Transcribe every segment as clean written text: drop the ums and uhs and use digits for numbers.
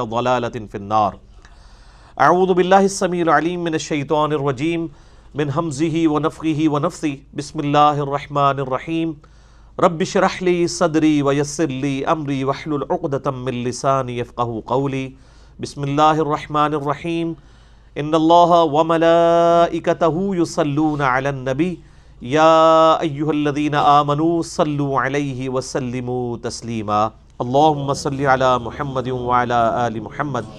ضلالة في النار. اعوذ باللہ السمیع العلیم من الشیطان الرجیم من حمزه ونفخه ونفثه. بسم اللہ الرحمن الرحیم. رب اشرح لی صدری ویسر لی امری واحلل عقدۃ من لسانی یفقهوا قولی. بسم اللہ الرحمن الرحیم. ان اللہ وملائکتہ یصلون علی النبی یا ایہا الذین آمنوا صلوا علیہ وسلموا تسلیما. اللہم صلی علی محمد وعلی آل محمد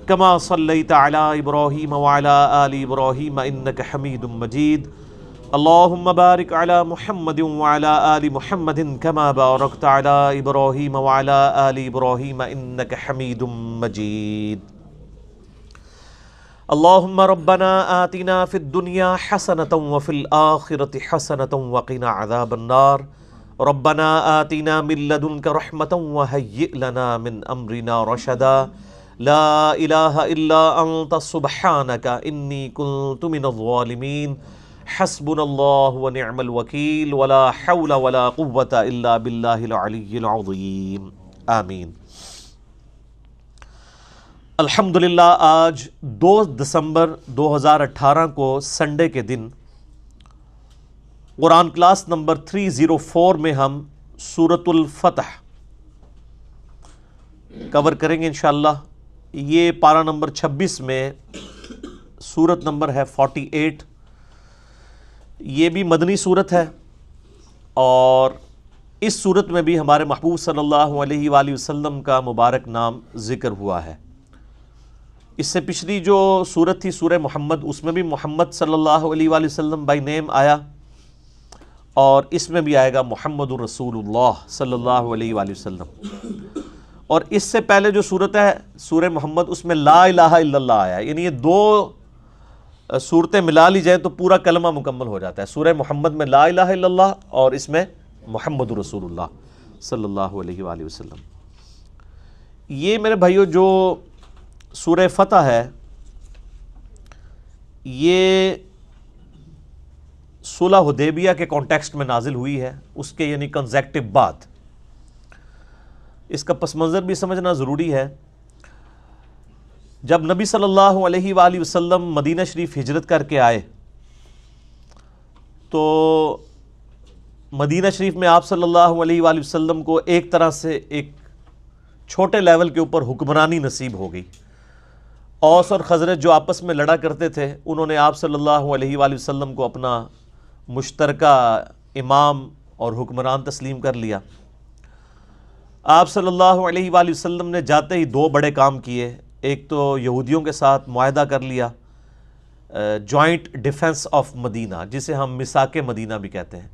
کما صلیت علی ابراہیم وعلی آل ابراہیم انک حمید مجید. اللہم بارک علی محمد وعلی آل محمد کما بارکت علی ابراہیم وعلی آل ابراہیم انک حمید مجید. اللہم ربنا آتنا فی الدنیا حسنۃ وفی الآخرۃ حسنۃ وقنا عذاب النار. ربنا آتنا من لدنک رحمۃ وہیئ لنا من امرنا رشدا. لا الہ الا انت سبحانک انی کنت من الظالمین. حسبنا اللہ ونعم الوکیل ولا حول ولا قوة الا باللہ العلی العظیم. آمین. الحمدللہ آج 2 دسمبر 2018 کو سنڈے کے دن قرآن کلاس نمبر 304 میں ہم سورۃ الفتح کور کریں گے انشاءاللہ. یہ پارہ نمبر 26 میں سورت نمبر ہے 48. یہ بھی مدنی سورت ہے اور اس سورت میں بھی ہمارے محبوب صلی اللہ علیہ وآلہ وسلم کا مبارک نام ذکر ہوا ہے. اس سے پچھلی جو سورت تھی سورہ محمد، اس میں بھی محمد صلی اللہ علیہ وآلہ وسلم بائی نیم آیا اور اس میں بھی آئے گا محمد الرسول اللہ صلی اللہ علیہ وآلہ وسلم. اور اس سے پہلے جو سورت ہے سورہ محمد، اس میں لا الہ الا اللہ آیا. یعنی یہ 2 صورتیں ملا لی جائیں تو پورا کلمہ مکمل ہو جاتا ہے. سورہ محمد میں لا الہ الا اللہ اور اس میں محمد الرسول اللہ صلی اللہ علیہ وآلہ وسلم. یہ میرے بھائیو جو سورہ فتح ہے یہ صلح حدیبیہ کے کانٹیکسٹ میں نازل ہوئی ہے، اس کے یعنی کنزیکٹو بعد. اس کا پس منظر بھی سمجھنا ضروری ہے. جب نبی صلی اللہ علیہ وآلہ وسلم مدینہ شریف ہجرت کر کے آئے تو مدینہ شریف میں آپ صلی اللہ علیہ وآلہ وسلم کو ایک طرح سے ایک چھوٹے لیول کے اوپر حکمرانی نصیب ہو گئی. اوس اور خزرج جو آپس میں لڑا کرتے تھے انہوں نے آپ صلی اللہ علیہ وآلہ وسلم کو اپنا مشترکہ امام اور حکمران تسلیم کر لیا. آپ صلی اللہ علیہ وآلہ وسلم نے جاتے ہی 2 بڑے کام کیے. ایک تو یہودیوں کے ساتھ معاہدہ کر لیا، جوائنٹ ڈیفنس آف مدینہ، جسے ہم میثاق مدینہ بھی کہتے ہیں،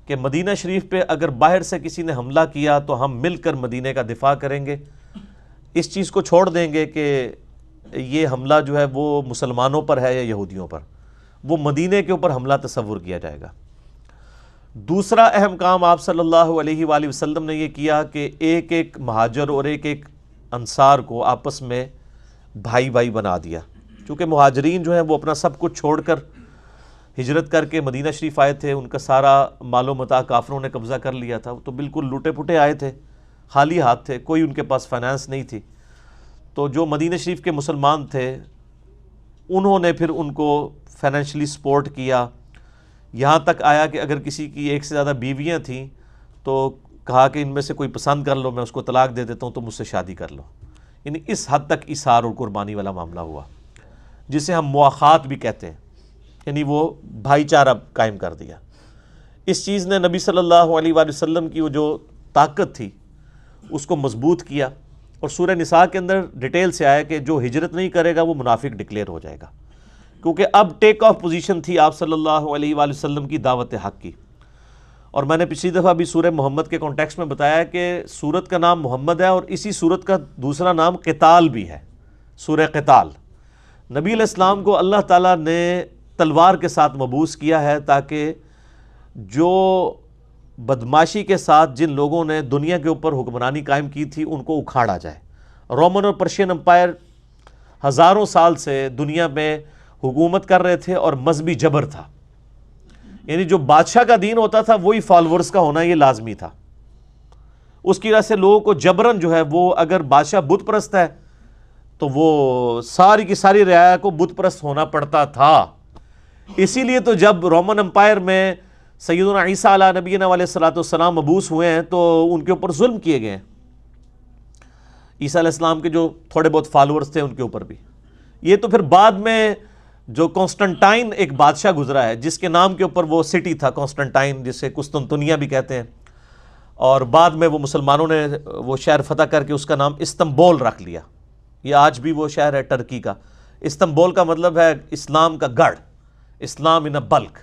کہ مدینہ شریف پہ اگر باہر سے کسی نے حملہ کیا تو ہم مل کر مدینہ کا دفاع کریں گے. اس چیز کو چھوڑ دیں گے کہ یہ حملہ جو ہے وہ مسلمانوں پر ہے یا یہودیوں پر، وہ مدینہ کے اوپر حملہ تصور کیا جائے گا. دوسرا اہم کام آپ صلی اللہ علیہ وآلہ وسلم نے یہ کیا کہ ایک ایک مہاجر اور ایک ایک انصار کو آپس میں بھائی بھائی بنا دیا. چونکہ مہاجرین جو ہیں وہ اپنا سب کچھ چھوڑ کر ہجرت کر کے مدینہ شریف آئے تھے، ان کا سارا مال و متاع کافروں نے قبضہ کر لیا تھا، تو بالکل لوٹے پھٹے آئے تھے، خالی ہاتھ تھے، کوئی ان کے پاس فائنانس نہیں تھی. تو جو مدینہ شریف کے مسلمان تھے انہوں نے پھر ان کو فائنینشلی سپورٹ کیا. یہاں تک آیا کہ اگر کسی کی 1 سے زیادہ بیویاں تھیں تو کہا کہ ان میں سے کوئی پسند کر لو، میں اس کو طلاق دے دیتا ہوں تو مجھ سے شادی کر لو. یعنی اس حد تک ایثار اور قربانی والا معاملہ ہوا، جسے ہم مواخات بھی کہتے ہیں. یعنی وہ بھائی چارہ قائم کر دیا. اس چیز نے نبی صلی اللہ علیہ وآلہ وسلم کی وہ جو طاقت تھی اس کو مضبوط کیا. اور سورہ نساء کے اندر ڈیٹیل سے آیا کہ جو ہجرت نہیں کرے گا وہ منافق ڈکلیئر ہو جائے گا، کیونکہ اب ٹیک آف پوزیشن تھی آپ صلی اللہ علیہ وآلہ وسلم کی دعوت حق کی. اور میں نے پچھلی دفعہ بھی سورہ محمد کے کانٹیکسٹ میں بتایا کہ سورت کا نام محمد ہے اور اسی سورت کا دوسرا نام قتال بھی ہے، سورہ قتال. نبی علیہ السلام کو اللہ تعالیٰ نے تلوار کے ساتھ مبعوث کیا ہے تاکہ جو بدماشی کے ساتھ جن لوگوں نے دنیا کے اوپر حکمرانی قائم کی تھی ان کو اکھاڑا جائے. رومن اور پرشین امپائر ہزاروں سال سے دنیا میں حکومت کر رہے تھے اور مذہبی جبر تھا. یعنی جو بادشاہ کا دین ہوتا تھا وہی فالورز کا ہونا یہ لازمی تھا. اس کی وجہ سے لوگوں کو جبرن جو ہے وہ اگر بادشاہ بت پرست ہے تو وہ ساری کی ساری رعایا کو بت پرست ہونا پڑتا تھا۔ اسی لیے تو جب رومن امپائر میں سیدنا عیسیٰ علیہ نبینا علیہ الصلوۃ والسلام مبعوث ہوئے ہیں تو ان کے اوپر ظلم کیے گئے ہیں، عیسیٰ علیہ السلام کے جو تھوڑے بہت فالورز تھے ان کے اوپر بھی۔ یہ تو پھر بعد میں جو کانسٹنٹائن ایک بادشاہ گزرا ہے جس کے نام کے اوپر وہ سٹی تھا کانسٹنٹائن، جسے قسطنطنیہ بھی کہتے ہیں، اور بعد میں وہ مسلمانوں نے وہ شہر فتح کر کے اس کا نام استنبول رکھ لیا۔ یہ آج بھی وہ شہر ہے ٹرکی کا۔ استنبول کا مطلب ہے اسلام کا گڑھ، اسلام ان اے بلک۔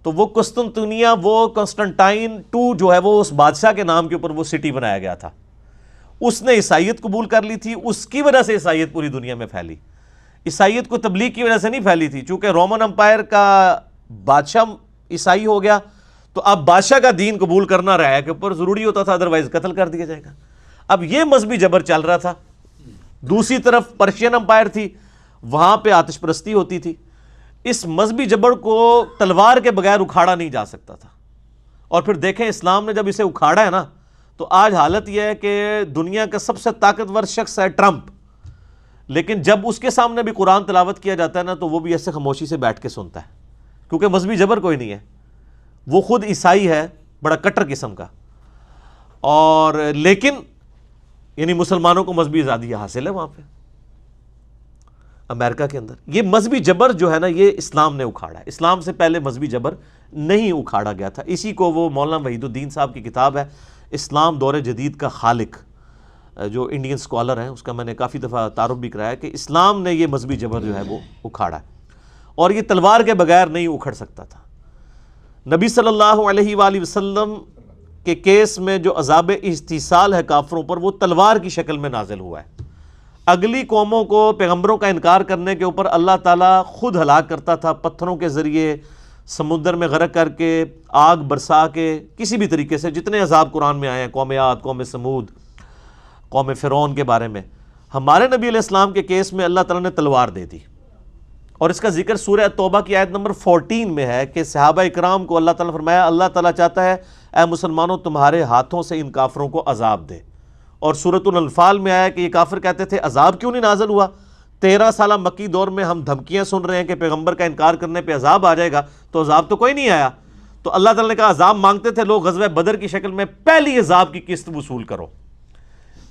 تو وہ قسطنطنیہ، وہ کانسٹنٹائن ٹو جو ہے وہ اس بادشاہ کے نام کے اوپر وہ سٹی بنایا گیا تھا۔ اس نے عیسائیت قبول کر لی تھی، اس کی وجہ سے عیسائیت پوری دنیا میں پھیلی۔ عیسائیت کو تبلیغ کی وجہ سے نہیں پھیلی تھی، چونکہ رومن امپائر کا بادشاہ عیسائی ہو گیا تو اب بادشاہ کا دین قبول کرنا رعایا کے اوپر ضروری ہوتا تھا، ادروائز قتل کر دیا جائے گا۔ اب یہ مذہبی جبر چل رہا تھا۔ دوسری طرف پرشین امپائر تھی، وہاں پہ آتش پرستی ہوتی تھی۔ اس مذہبی جبر کو تلوار کے بغیر اکھاڑا نہیں جا سکتا تھا، اور پھر دیکھیں اسلام نے جب اسے اکھاڑا ہے نا تو آج حالت یہ ہے کہ دنیا کا سب سے طاقتور شخص ہے ٹرمپ، لیکن جب اس کے سامنے بھی قرآن تلاوت کیا جاتا ہے نا تو وہ بھی ایسے خاموشی سے بیٹھ کے سنتا ہے، کیونکہ مذہبی جبر کوئی نہیں ہے، وہ خود عیسائی ہے بڑا کٹر قسم کا، اور لیکن یعنی مسلمانوں کو مذہبی آزادی حاصل ہے وہاں پہ امریکہ کے اندر۔ یہ مذہبی جبر جو ہے نا یہ اسلام نے اکھاڑا ہے، اسلام سے پہلے مذہبی جبر نہیں اکھاڑا گیا تھا۔ اسی کو وہ مولانا وحید الدین صاحب کی کتاب ہے اسلام دور جدید کا خالق، جو انڈین سکالر ہیں، اس کا میں نے کافی دفعہ تعارف بھی کرایا کہ اسلام نے یہ مذہبی جبر جو ہے وہ اکھاڑا ہے، اور یہ تلوار کے بغیر نہیں اکھڑ سکتا تھا۔ نبی صلی اللہ علیہ وآلہ وسلم کے کیس میں جو عذاب استحصال ہے کافروں پر، وہ تلوار کی شکل میں نازل ہوا ہے۔ اگلی قوموں کو پیغمبروں کا انکار کرنے کے اوپر اللہ تعالیٰ خود ہلاک کرتا تھا، پتھروں کے ذریعے، سمندر میں غرق کر کے، آگ برسا کے، کسی بھی طریقے سے جتنے عذاب قرآن میں آئے ہیں، قوم عاد، قوم سمود، قوم فرعون کے بارے میں۔ ہمارے نبی علیہ السلام کے کیس میں اللہ تعالیٰ نے تلوار دے دی، اور اس کا ذکر سورہ توبہ کی آیت نمبر 14 میں ہے کہ صحابہ اکرام کو اللہ تعالیٰ نے فرمایا اللہ تعالیٰ چاہتا ہے اے مسلمانوں تمہارے ہاتھوں سے ان کافروں کو عذاب دے، اور سورۃ الانفال میں آیا کہ یہ کافر کہتے تھے عذاب کیوں نہیں نازل ہوا؟ 13 سالہ مکی دور میں ہم دھمکیاں سن رہے ہیں کہ پیغمبر کا انکار کرنے پہ عذاب آ جائے گا، تو عذاب تو کوئی نہیں آیا۔ تو اللہ تعالیٰ نے کہا عذاب مانگتے تھے لوگ، غزوہ بدر کی شکل میں پہلی عذاب کی قسط وصول کرو،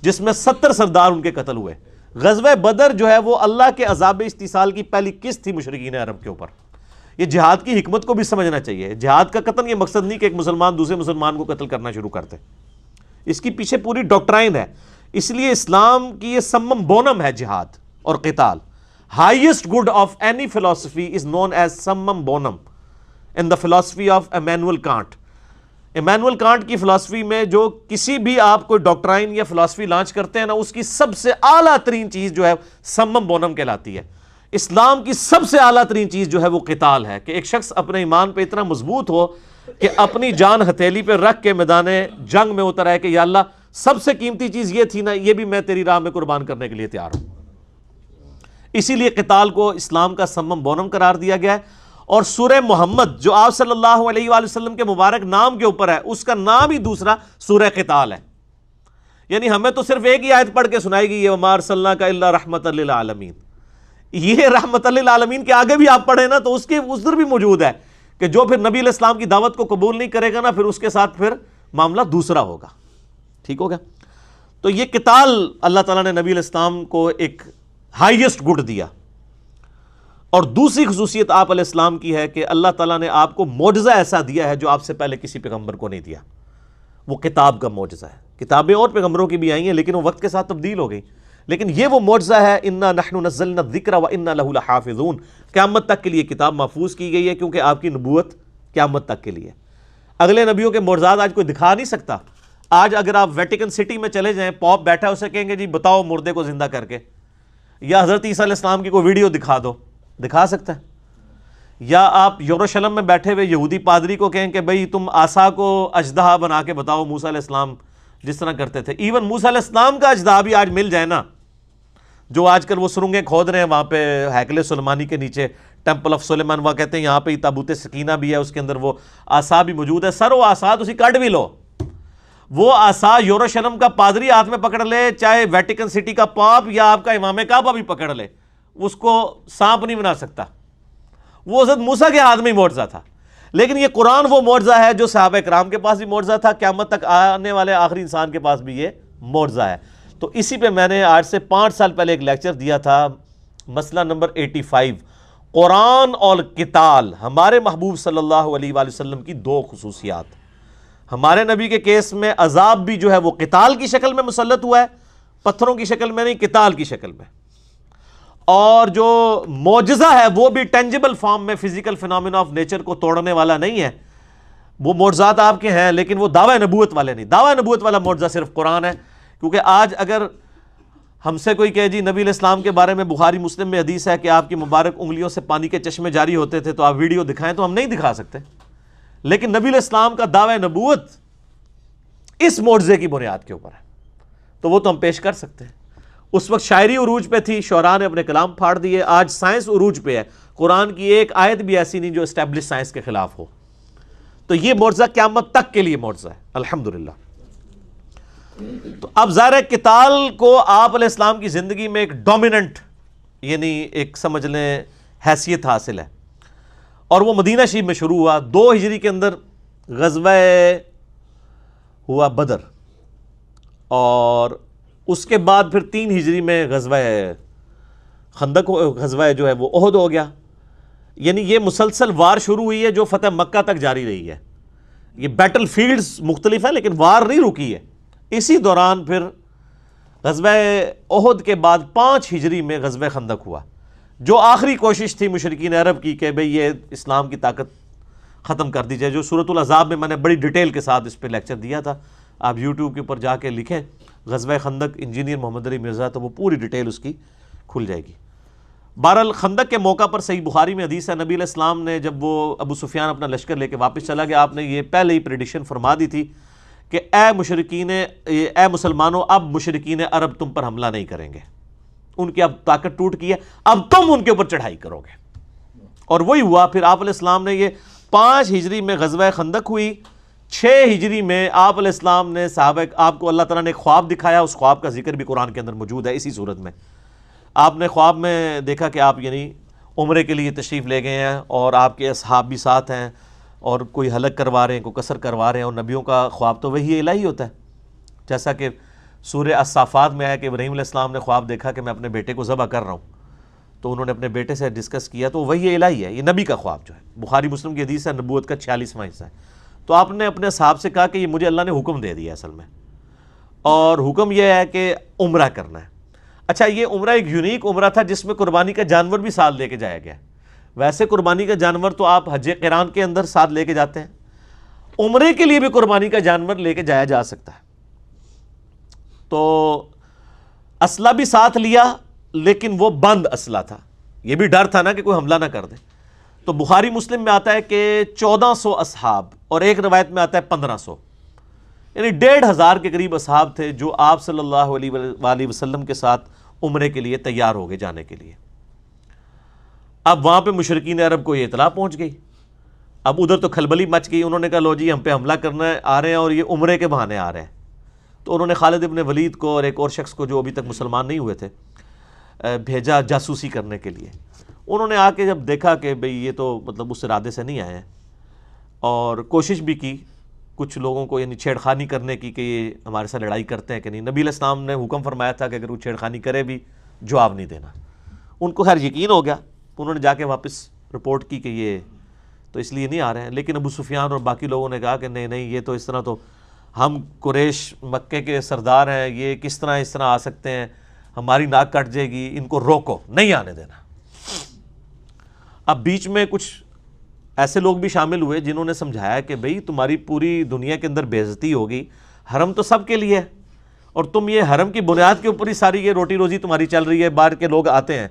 جس میں 70 سردار ان کے قتل ہوئے۔ غزوہ بدر جو ہے وہ اللہ کے عذاب استحصال کی پہلی قسط تھی مشرکین عرب کے اوپر۔ یہ جہاد کی حکمت کو بھی سمجھنا چاہیے۔ جہاد کا قتل یہ مقصد نہیں کہ ایک مسلمان دوسرے مسلمان کو قتل کرنا شروع کرتے، اس کی پیچھے پوری ڈاکٹرائن ہے۔ اس لیے اسلام کی یہ سمم بونم ہے جہاد اور قتال۔ Highest good of any philosophy is known as summum bonum in the philosophy of Immanuel Kant. Immanuel Kant کی فلاسفی میں جو کسی بھی آپ کوئی ڈاکٹرائن یا فلاسفی لانچ کرتے ہیں نا، اس کی سب سے اعلیٰ ترین چیز جو ہے سمم بونم کہلاتی ہے۔ اسلام کی سب سے اعلیٰ ترین چیز جو ہے وہ قتال ہے، کہ ایک شخص اپنے ایمان پہ اتنا مضبوط ہو کہ اپنی جان ہتھیلی پہ رکھ کے میدان جنگ میں اتر آئے کہ یا اللہ سب سے قیمتی چیز یہ تھی نا، یہ بھی میں تیری راہ میں قربان کرنے کے لیے تیار ہوں۔ اسی لیے قتال کو اسلام کا سمم بونم قرار دیا گیا ہے، اور سورہ محمد جو آپ صلی اللہ علیہ وآلہ وسلم کے مبارک نام کے اوپر ہے، اس کا نام ہی دوسرا سورہ قتال ہے۔ یعنی ہمیں تو صرف ایک ہی آیت پڑھ کے سنائی گئی ہے وَمَا أَرْسَلْنَاكَ إِلَّا رَحْمَةً لِّلْعَالَمِينَ۔ یہ رحمت للعالمین کے آگے بھی آپ پڑھیں نا تو اس کے ادھر بھی موجود ہے کہ جو پھر نبی علیہ السلام کی دعوت کو قبول نہیں کرے گا نا، پھر اس کے ساتھ پھر معاملہ دوسرا ہوگا۔ ٹھیک ہو گیا؟ تو یہ قتال اللہ تعالیٰ نے نبی علیہ السلام کو ایک ہائیسٹ گڈ دیا۔ اور دوسری خصوصیت آپ علیہ السلام کی ہے کہ اللہ تعالیٰ نے آپ کو معجزہ ایسا دیا ہے جو آپ سے پہلے کسی پیغمبر کو نہیں دیا، وہ کتاب کا معجزہ ہے۔ کتابیں اور پیغمبروں کی بھی آئی ہیں لیکن وہ وقت کے ساتھ تبدیل ہو گئی، لیکن یہ وہ معجزہ ہے اِنَّا نَحْنُ نَزَّلْنَا الذِّكْرَ وَإِنَّا لَهُ لَحَافِظُونَ۔ قیامت تک کے لیے کتاب محفوظ کی گئی ہے، کیونکہ آپ کی نبوت قیامت تک کے لیے۔ اگلے نبیوں کے معجزات آج کوئی دکھا نہیں سکتا۔ آج اگر آپ ویٹیکن سٹی میں چلے جائیں، پوپ بیٹھا ہے، اسے کہیں گے جی بتاؤ مردے کو زندہ کر کے، یا حضرت عیسیٰ علیہ السلام کی کوئی ویڈیو دکھا دو، دکھا سکتا ہے؟ یا آپ یروشلم میں بیٹھے ہوئے یہودی پادری کو کہیں کہ بھئی تم عصا کو اژدہا بنا کے بتاؤ موسیٰ علیہ السلام جس طرح کرتے تھے۔ ایون موسیٰ علیہ السلام کا اژدہا بھی آج مل جائے نا، جو آج کل وہ سرنگیں کھود رہے ہیں وہاں پہ ہیکل سلیمانی کے نیچے، ٹیمپل آف سلیمان، وہاں کہتے ہیں یہاں پہ تابوت سکینہ بھی ہے، اس کے اندر وہ عصا بھی موجود ہے، سر وہ عصا تسی کڈ بھی لو، وہ عصا یروشلم کا پادری ہاتھ میں پکڑ لے، چاہے ویٹیکن سٹی کا پاپ یا آپ کا امام کعبہ بھی پکڑ لے، اس کو سانپ نہیں بنا سکتا۔ وہ حضرت موسیٰ کے ہاتھ میں ہی معجزہ تھا، لیکن یہ قرآن وہ معجزہ ہے جو صحابہ کرام کے پاس بھی معجزہ تھا، قیامت تک آنے والے آخری انسان کے پاس بھی یہ معجزہ ہے۔ تو اسی پہ میں نے آج سے 5 سال پہلے ایک لیکچر دیا تھا، مسئلہ نمبر 85، قرآن اور قتال، ہمارے محبوب صلی اللہ علیہ وآلہ وسلم کی 2 خصوصیات۔ ہمارے نبی کے کیس میں عذاب بھی جو ہے وہ قتال کی شکل میں مسلط ہوا ہے، پتھروں کی شکل میں نہیں، قتال کی شکل میں، اور جو معجزہ ہے وہ بھی ٹینجیبل فارم میں، فزیکل فینومینا آف نیچر کو توڑنے والا نہیں ہے۔ وہ معجزات آپ کے ہیں لیکن وہ دعوی نبوت والے نہیں۔ دعوی نبوت والا معجزہ صرف قرآن ہے، کیونکہ آج اگر ہم سے کوئی کہے جی نبی علیہ السلام کے بارے میں بخاری مسلم میں حدیث ہے کہ آپ کی مبارک انگلیوں سے پانی کے چشمے جاری ہوتے تھے، تو آپ ویڈیو دکھائیں، تو ہم نہیں دکھا سکتے، لیکن نبی علیہ السلام کا دعوی نبوت اس معجزے کی بنیاد کے اوپر ہے، تو وہ تو ہم پیش کر سکتے ہیں۔ اس وقت شاعری عروج پہ تھی، شعراء نے اپنے کلام پھاڑ دیے، آج سائنس عروج پہ ہے، قرآن کی ایک آیت بھی ایسی نہیں جو اسٹیبلش سائنس کے خلاف ہو۔ تو یہ معجزہ قیامت تک کے لیے معجزہ ہے الحمدللہ۔ تو اب ظاہر ہے قتال کو آپ علیہ السلام کی زندگی میں ایک ڈومیننٹ، یعنی ایک سمجھ لیں حیثیت حاصل ہے، اور وہ مدینہ شریف میں شروع ہوا۔ 2 ہجری کے اندر غزوہ ہوا بدر، اور اس کے بعد پھر 3 ہجری میں غزوہ خندق، غزوہ جو ہے وہ احد ہو گیا۔ یعنی یہ مسلسل وار شروع ہوئی ہے جو فتح مکہ تک جاری رہی ہے۔ یہ بیٹل فیلڈز مختلف ہیں لیکن وار نہیں رکی ہے۔ اسی دوران پھر غزوہ احد کے بعد 5 ہجری میں غزوہ خندق ہوا، جو آخری کوشش تھی مشرکین عرب کی کہ بھئی یہ اسلام کی طاقت ختم کر دی جائے، جو سورۃ الاحزاب میں نے بڑی ڈیٹیل کے ساتھ اس پہ لیکچر دیا تھا۔ آپ یوٹیوب کے اوپر جا کے لکھیں غزوہ خندق انجینئر محمد علی مرزا، تو وہ پوری ڈیٹیل اس کی کھل جائے گی۔ بہرحال خندق کے موقع پر صحیح بخاری میں حدیث ہے، نبی علیہ السلام نے جب وہ ابو سفیان اپنا لشکر لے کے واپس چلا گیا، آپ نے یہ پہلے ہی پریڈکشن فرما دی تھی کہ اے مسلمانوں، اب مشرکین عرب تم پر حملہ نہیں کریں گے، ان کی اب طاقت ٹوٹ گئی ہے، اب تم ان کے اوپر چڑھائی کرو گے۔ اور وہی ہوا۔ پھر آپ علیہ السلام نے یہ 5 ہجری میں غزوہ خندق ہوئی، 6 ہجری میں آپ علیہ السلام نے صحابہ، آپ کو اللہ تعالیٰ نے ایک خواب دکھایا، اس خواب کا ذکر بھی قرآن کے اندر موجود ہے اسی صورت میں۔ آپ نے خواب میں دیکھا کہ آپ یعنی عمرے کے لیے تشریف لے گئے ہیں اور آپ کے اصحاب بھی ساتھ ہیں، اور کوئی حلق کروا رہے ہیں، کوئی قصر کروا رہے ہیں، اور نبیوں کا خواب تو وہی الہی ہوتا ہے، جیسا کہ سورہ الصافات میں ہے کہ ابراہیم علیہ السلام نے خواب دیکھا کہ میں اپنے بیٹے کو ذبح کر رہا ہوں، تو انہوں نے اپنے بیٹے سے ڈسکس کیا، تو وہی الہی ہے، یہ نبی کا خواب جو ہے، بخاری مسلم کی حدیث ہے، نبوت کا 46واں حصہ ہے۔ تو آپ نے اپنے اصحاب سے کہا کہ یہ مجھے اللہ نے حکم دے دیا اصل میں، اور حکم یہ ہے کہ عمرہ کرنا ہے۔ اچھا، یہ عمرہ ایک یونیک عمرہ تھا جس میں قربانی کا جانور بھی ساتھ لے کے جایا گیا۔ ویسے قربانی کا جانور تو آپ حج قران کے اندر ساتھ لے کے جاتے ہیں، عمرے کے لیے بھی قربانی کا جانور لے کے جایا جا سکتا ہے۔ تو اسلحہ بھی ساتھ لیا، لیکن وہ بند اسلحہ تھا، یہ بھی ڈر تھا نا کہ کوئی حملہ نہ کر دے۔ تو بخاری مسلم میں آتا ہے کہ 1400 اصحاب، اور ایک روایت میں آتا ہے 1500، یعنی 1500 کے قریب اصحاب تھے جو آپ صلی اللہ علیہ وآلہ وسلم کے ساتھ عمرے کے لیے تیار ہو گئے جانے کے لیے۔ اب وہاں پہ مشرکین عرب کو یہ اطلاع پہنچ گئی، اب ادھر تو کھلبلی مچ گئی، انہوں نے کہا لو جی ہم پہ حملہ کرنا آ رہے ہیں اور یہ عمرے کے بہانے آ رہے ہیں۔ تو انہوں نے خالد ابن ولید کو اور ایک اور شخص کو جو ابھی تک مسلمان نہیں ہوئے تھے بھیجا جاسوسی کرنے کے لیے۔ انہوں نے آ کے جب دیکھا کہ بھئی یہ تو مطلب اس ارادے سے نہیں آئے ہیں، اور کوشش بھی کی کچھ لوگوں کو یعنی چھیڑخانی کرنے کی کہ یہ ہمارے ساتھ لڑائی کرتے ہیں کہ نہیں۔ نبی علیہ السلام نے حکم فرمایا تھا کہ اگر وہ چھیڑخانی کرے بھی جواب نہیں دینا۔ ان کو خیر یقین ہو گیا، انہوں نے جا کے واپس رپورٹ کی کہ یہ تو اس لیے نہیں آ رہے ہیں۔ لیکن ابو سفیان اور باقی لوگوں نے کہا کہ نہیں نہیں، یہ تو اس طرح تو ہم قریش مکے کے سردار ہیں، یہ کس طرح اس طرح آ سکتے ہیں، ہماری ناک کٹ جائے گی، ان کو روکو، نہیں آنے دینا۔ اب بیچ میں کچھ ایسے لوگ بھی شامل ہوئے جنہوں نے سمجھایا کہ بھئی تمہاری پوری دنیا کے اندر بے عزتی ہوگی، حرم تو سب کے لیے ہے، اور تم یہ حرم کی بنیاد کے اوپر ہی ساری یہ روٹی روزی تمہاری چل رہی ہے، باہر کے لوگ آتے ہیں،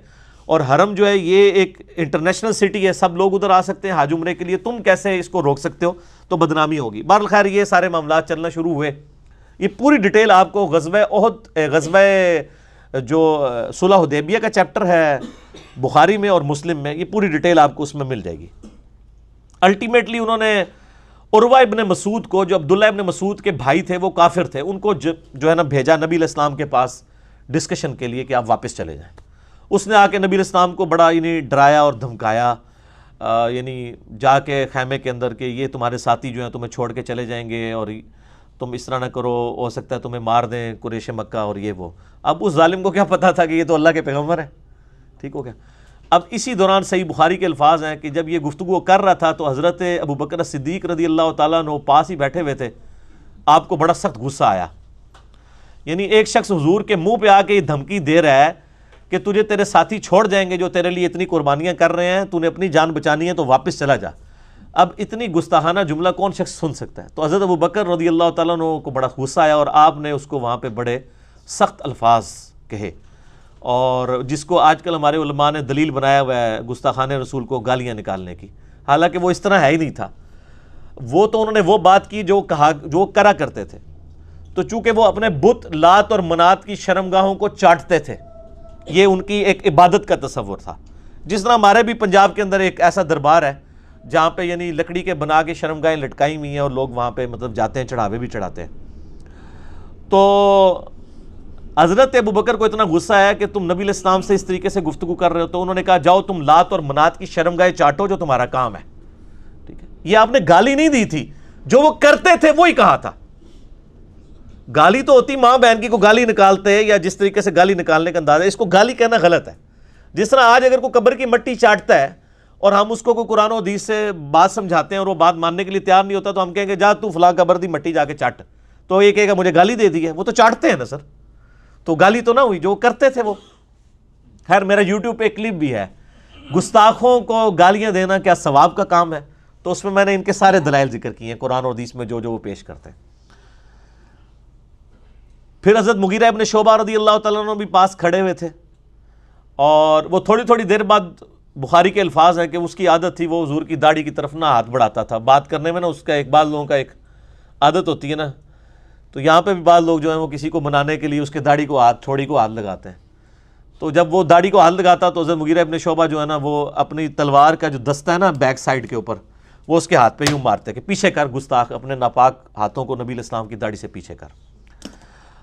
اور حرم جو ہے یہ ایک انٹرنیشنل سٹی ہے، سب لوگ ادھر آ سکتے ہیں حج عمرے کے لیے، تم کیسے اس کو روک سکتے ہو؟ تو بدنامی ہوگی۔ بہرحال خیر یہ سارے معاملات چلنا شروع ہوئے۔ یہ پوری ڈیٹیل آپ کو غزوہ احد، غزوہ جو صلح حدیبیہ کا چیپٹر ہے بخاری میں اور مسلم میں، یہ پوری ڈیٹیل آپ کو اس میں مل جائے گی۔ الٹیمیٹلی انہوں نے عروہ ابن مسعود کو، جو عبداللہ ابن مسعود کے بھائی تھے، وہ کافر تھے، ان کو جو ہے نا بھیجا نبی علیہ السلام کے پاس ڈسکشن کے لیے کہ آپ واپس چلے جائیں۔ اس نے آ کے نبی علیہ السلام کو بڑا یعنی ڈرایا اور دھمکایا، یعنی جا کے خیمے کے اندر کہ یہ تمہارے ساتھی جو ہیں تمہیں چھوڑ کے چلے جائیں گے اور تم اس طرح نہ کرو، ہو سکتا ہے تمہیں مار دیں قریش مکہ اور یہ وہ۔ اب اس ظالم کو کیا پتہ تھا کہ یہ تو اللہ کے پیغمبر ہیں، ٹھیک ہو گیا۔ اب اسی دوران صحیح بخاری کے الفاظ ہیں کہ جب یہ گفتگو کر رہا تھا تو حضرت ابو بکر صدیق رضی اللہ تعالیٰ عنہ پاس ہی بیٹھے ہوئے تھے، آپ کو بڑا سخت غصہ آیا۔ یعنی ایک شخص حضور کے منہ پہ آ کے یہ دھمکی دے رہا ہے کہ تجھے تیرے ساتھی چھوڑ جائیں گے جو تیرے لیے اتنی قربانیاں کر رہے ہیں، تو نے اپنی جان بچانی ہے تو واپس چلا جا۔ اب اتنی گستاخانہ جملہ کون شخص سن سکتا ہے؟ تو حضرت ابو بکر رضی اللہ تعالیٰ عنہ کو بڑا غصہ آیا اور آپ نے اس کو وہاں پہ بڑے سخت الفاظ کہے، اور جس کو آج کل ہمارے علماء نے دلیل بنایا ہوا ہے گستاخان رسول کو گالیاں نکالنے کی، حالانکہ وہ اس طرح ہے ہی نہیں تھا۔ وہ تو انہوں نے وہ بات کی جو کرا کرتے تھے، تو چونکہ وہ اپنے بت لات اور منات کی شرمگاہوں کو چاٹتے تھے، یہ ان کی ایک عبادت کا تصور تھا۔ جس طرح ہمارے بھی پنجاب کے اندر ایک ایسا دربار ہے جہاں پہ یعنی لکڑی کے بنا کے شرمگاہیں لٹکائی ہوئی ہیں اور لوگ وہاں پہ مطلب جاتے ہیں، چڑھاوے بھی چڑھاتے ہیں۔ تو حضرت ابو بکر کو اتنا غصہ آیا کہ تم نبی علیہ السلام سے اس طریقے سے گفتگو کر رہے ہو، تو انہوں نے کہا جاؤ تم لات اور منات کی شرمگاہیں چاٹو جو تمہارا کام ہے، ٹھیک ہے۔ یہ آپ نے گالی نہیں دی تھی، جو وہ کرتے تھے وہی کہا تھا۔ گالی تو ہوتی ماں بہن کی کو گالی نکالتے یا جس طریقے سے گالی نکالنے کا انداز ہے، اس کو گالی کہنا غلط ہے۔ جس طرح آج اگر کوئی قبر کی مٹی چاٹتا ہے اور ہم اس کو کوئی قرآن و حدیث سے بات سمجھاتے ہیں اور وہ بات ماننے کے لیے تیار نہیں ہوتا، تو ہم کہیں گے جا تو فلاں قبر دی مٹی جا کے چاٹ، تو یہ کہے گا مجھے گالی دے دی ہے۔ وہ تو چاٹتے ہیں نا سر، تو گالی تو نہ ہوئی، جو کرتے تھے وہ۔ خیر میرا یوٹیوب پہ ایک کلپ بھی ہے، گستاخوں کو گالیاں دینا کیا ثواب کا کام ہے، تو اس میں میں نے ان کے سارے دلائل ذکر کیے ہیں قرآن اور حدیث میں جو وہ پیش کرتے ہیں۔ پھر حضرت مغیرہ ابن شعبہ رضی اللہ تعالیٰ عنہ بھی پاس کھڑے ہوئے تھے، اور وہ تھوڑی تھوڑی دیر بعد، بخاری کے الفاظ ہیں کہ اس کی عادت تھی وہ حضور کی داڑھی کی طرف نہ ہاتھ بڑھاتا تھا بات کرنے میں نا، اس کا ایک بعض لوگوں کا ایک عادت ہوتی ہے نا، تو یہاں پہ بھی بعض لوگ جو ہیں وہ کسی کو منانے کے لیے اس کے داڑھی کو ہاتھ، تھوڑی کو ہاتھ لگاتے ہیں۔ تو جب وہ داڑھی کو ہاتھ لگاتا تو حضرت مغیرہ ابن شعبہ جو ہے نا، وہ اپنی تلوار کا جو دستہ ہے نا بیک سائڈ کے اوپر، وہ اس کے ہاتھ پہ یوں مارتے کہ پیچھے کر گستاخ، اپنے ناپاک ہاتھوں کو نبی علیہ السلام کی داڑھی سے پیچھے کر۔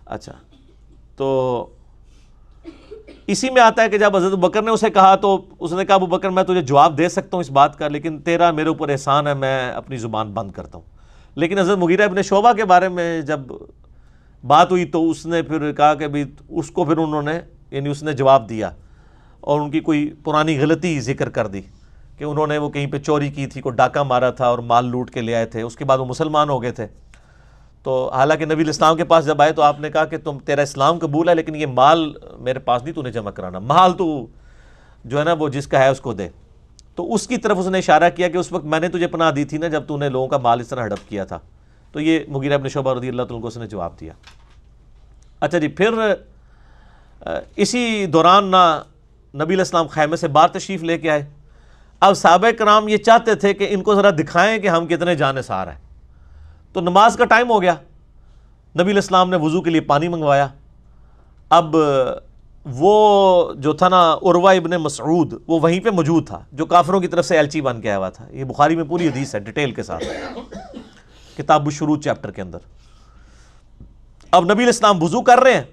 اچھا، تو اسی میں آتا ہے کہ جب حضرت بکر نے اسے کہا تو اس نے کہا ابو بکر میں تجھے جواب دے سکتا ہوں اس بات کا، لیکن تیرا میرے اوپر احسان ہے، میں اپنی زبان بند کرتا ہوں۔ لیکن حضرت مغیرہ ابن شعبہ کے بارے میں جب بات ہوئی تو اس نے پھر کہا کہ بھی اس کو پھر انہوں نے یعنی اس نے جواب دیا اور ان کی کوئی پرانی غلطی ذکر کر دی کہ انہوں نے وہ کہیں پہ چوری کی تھی، کوئی ڈاکہ مارا تھا اور مال لوٹ کے لے آئے تھے، اس کے بعد وہ مسلمان ہو گئے تھے۔ تو حالانکہ نبی علیہ السلام کے پاس جب آئے تو آپ نے کہا کہ تیرا اسلام قبول ہے، لیکن یہ مال میرے پاس نہیں تو نے جمع کرانا، مال تو جو ہے نا وہ جس کا ہے اس کو دے۔ تو اس کی طرف اس نے اشارہ کیا کہ اس وقت میں نے تجھے پناہ دی تھی نا جب تو نے لوگوں کا مال اس طرح ہڑپ کیا تھا۔ تو یہ مغیرہ ابن شعبہ رضی اللہ عنہ کو اس نے جواب دیا۔ اچھا جی، پھر اسی دوران نبی علیہ السلام خیمے سے باہر تشریف لے کے آئے۔ اب صحابہ کرام یہ چاہتے تھے کہ ان کو ذرا دکھائیں کہ ہم کتنے جانثار ہیں۔ تو نماز کا ٹائم ہو گیا، نبی علیہ السلام نے وضو کے لیے پانی منگوایا۔ اب وہ جو تھا نا عروہ ابن مسعود، وہ وہیں پہ موجود تھا، جو کافروں کی طرف سے ایلچی بن کے آیا ہوا تھا۔ یہ بخاری میں پوری حدیث ہے ڈیٹیل کے ساتھ، کتاب الشروع چیپٹر کے اندر۔ اب نبی علیہ السلام وضو کر رہے ہیں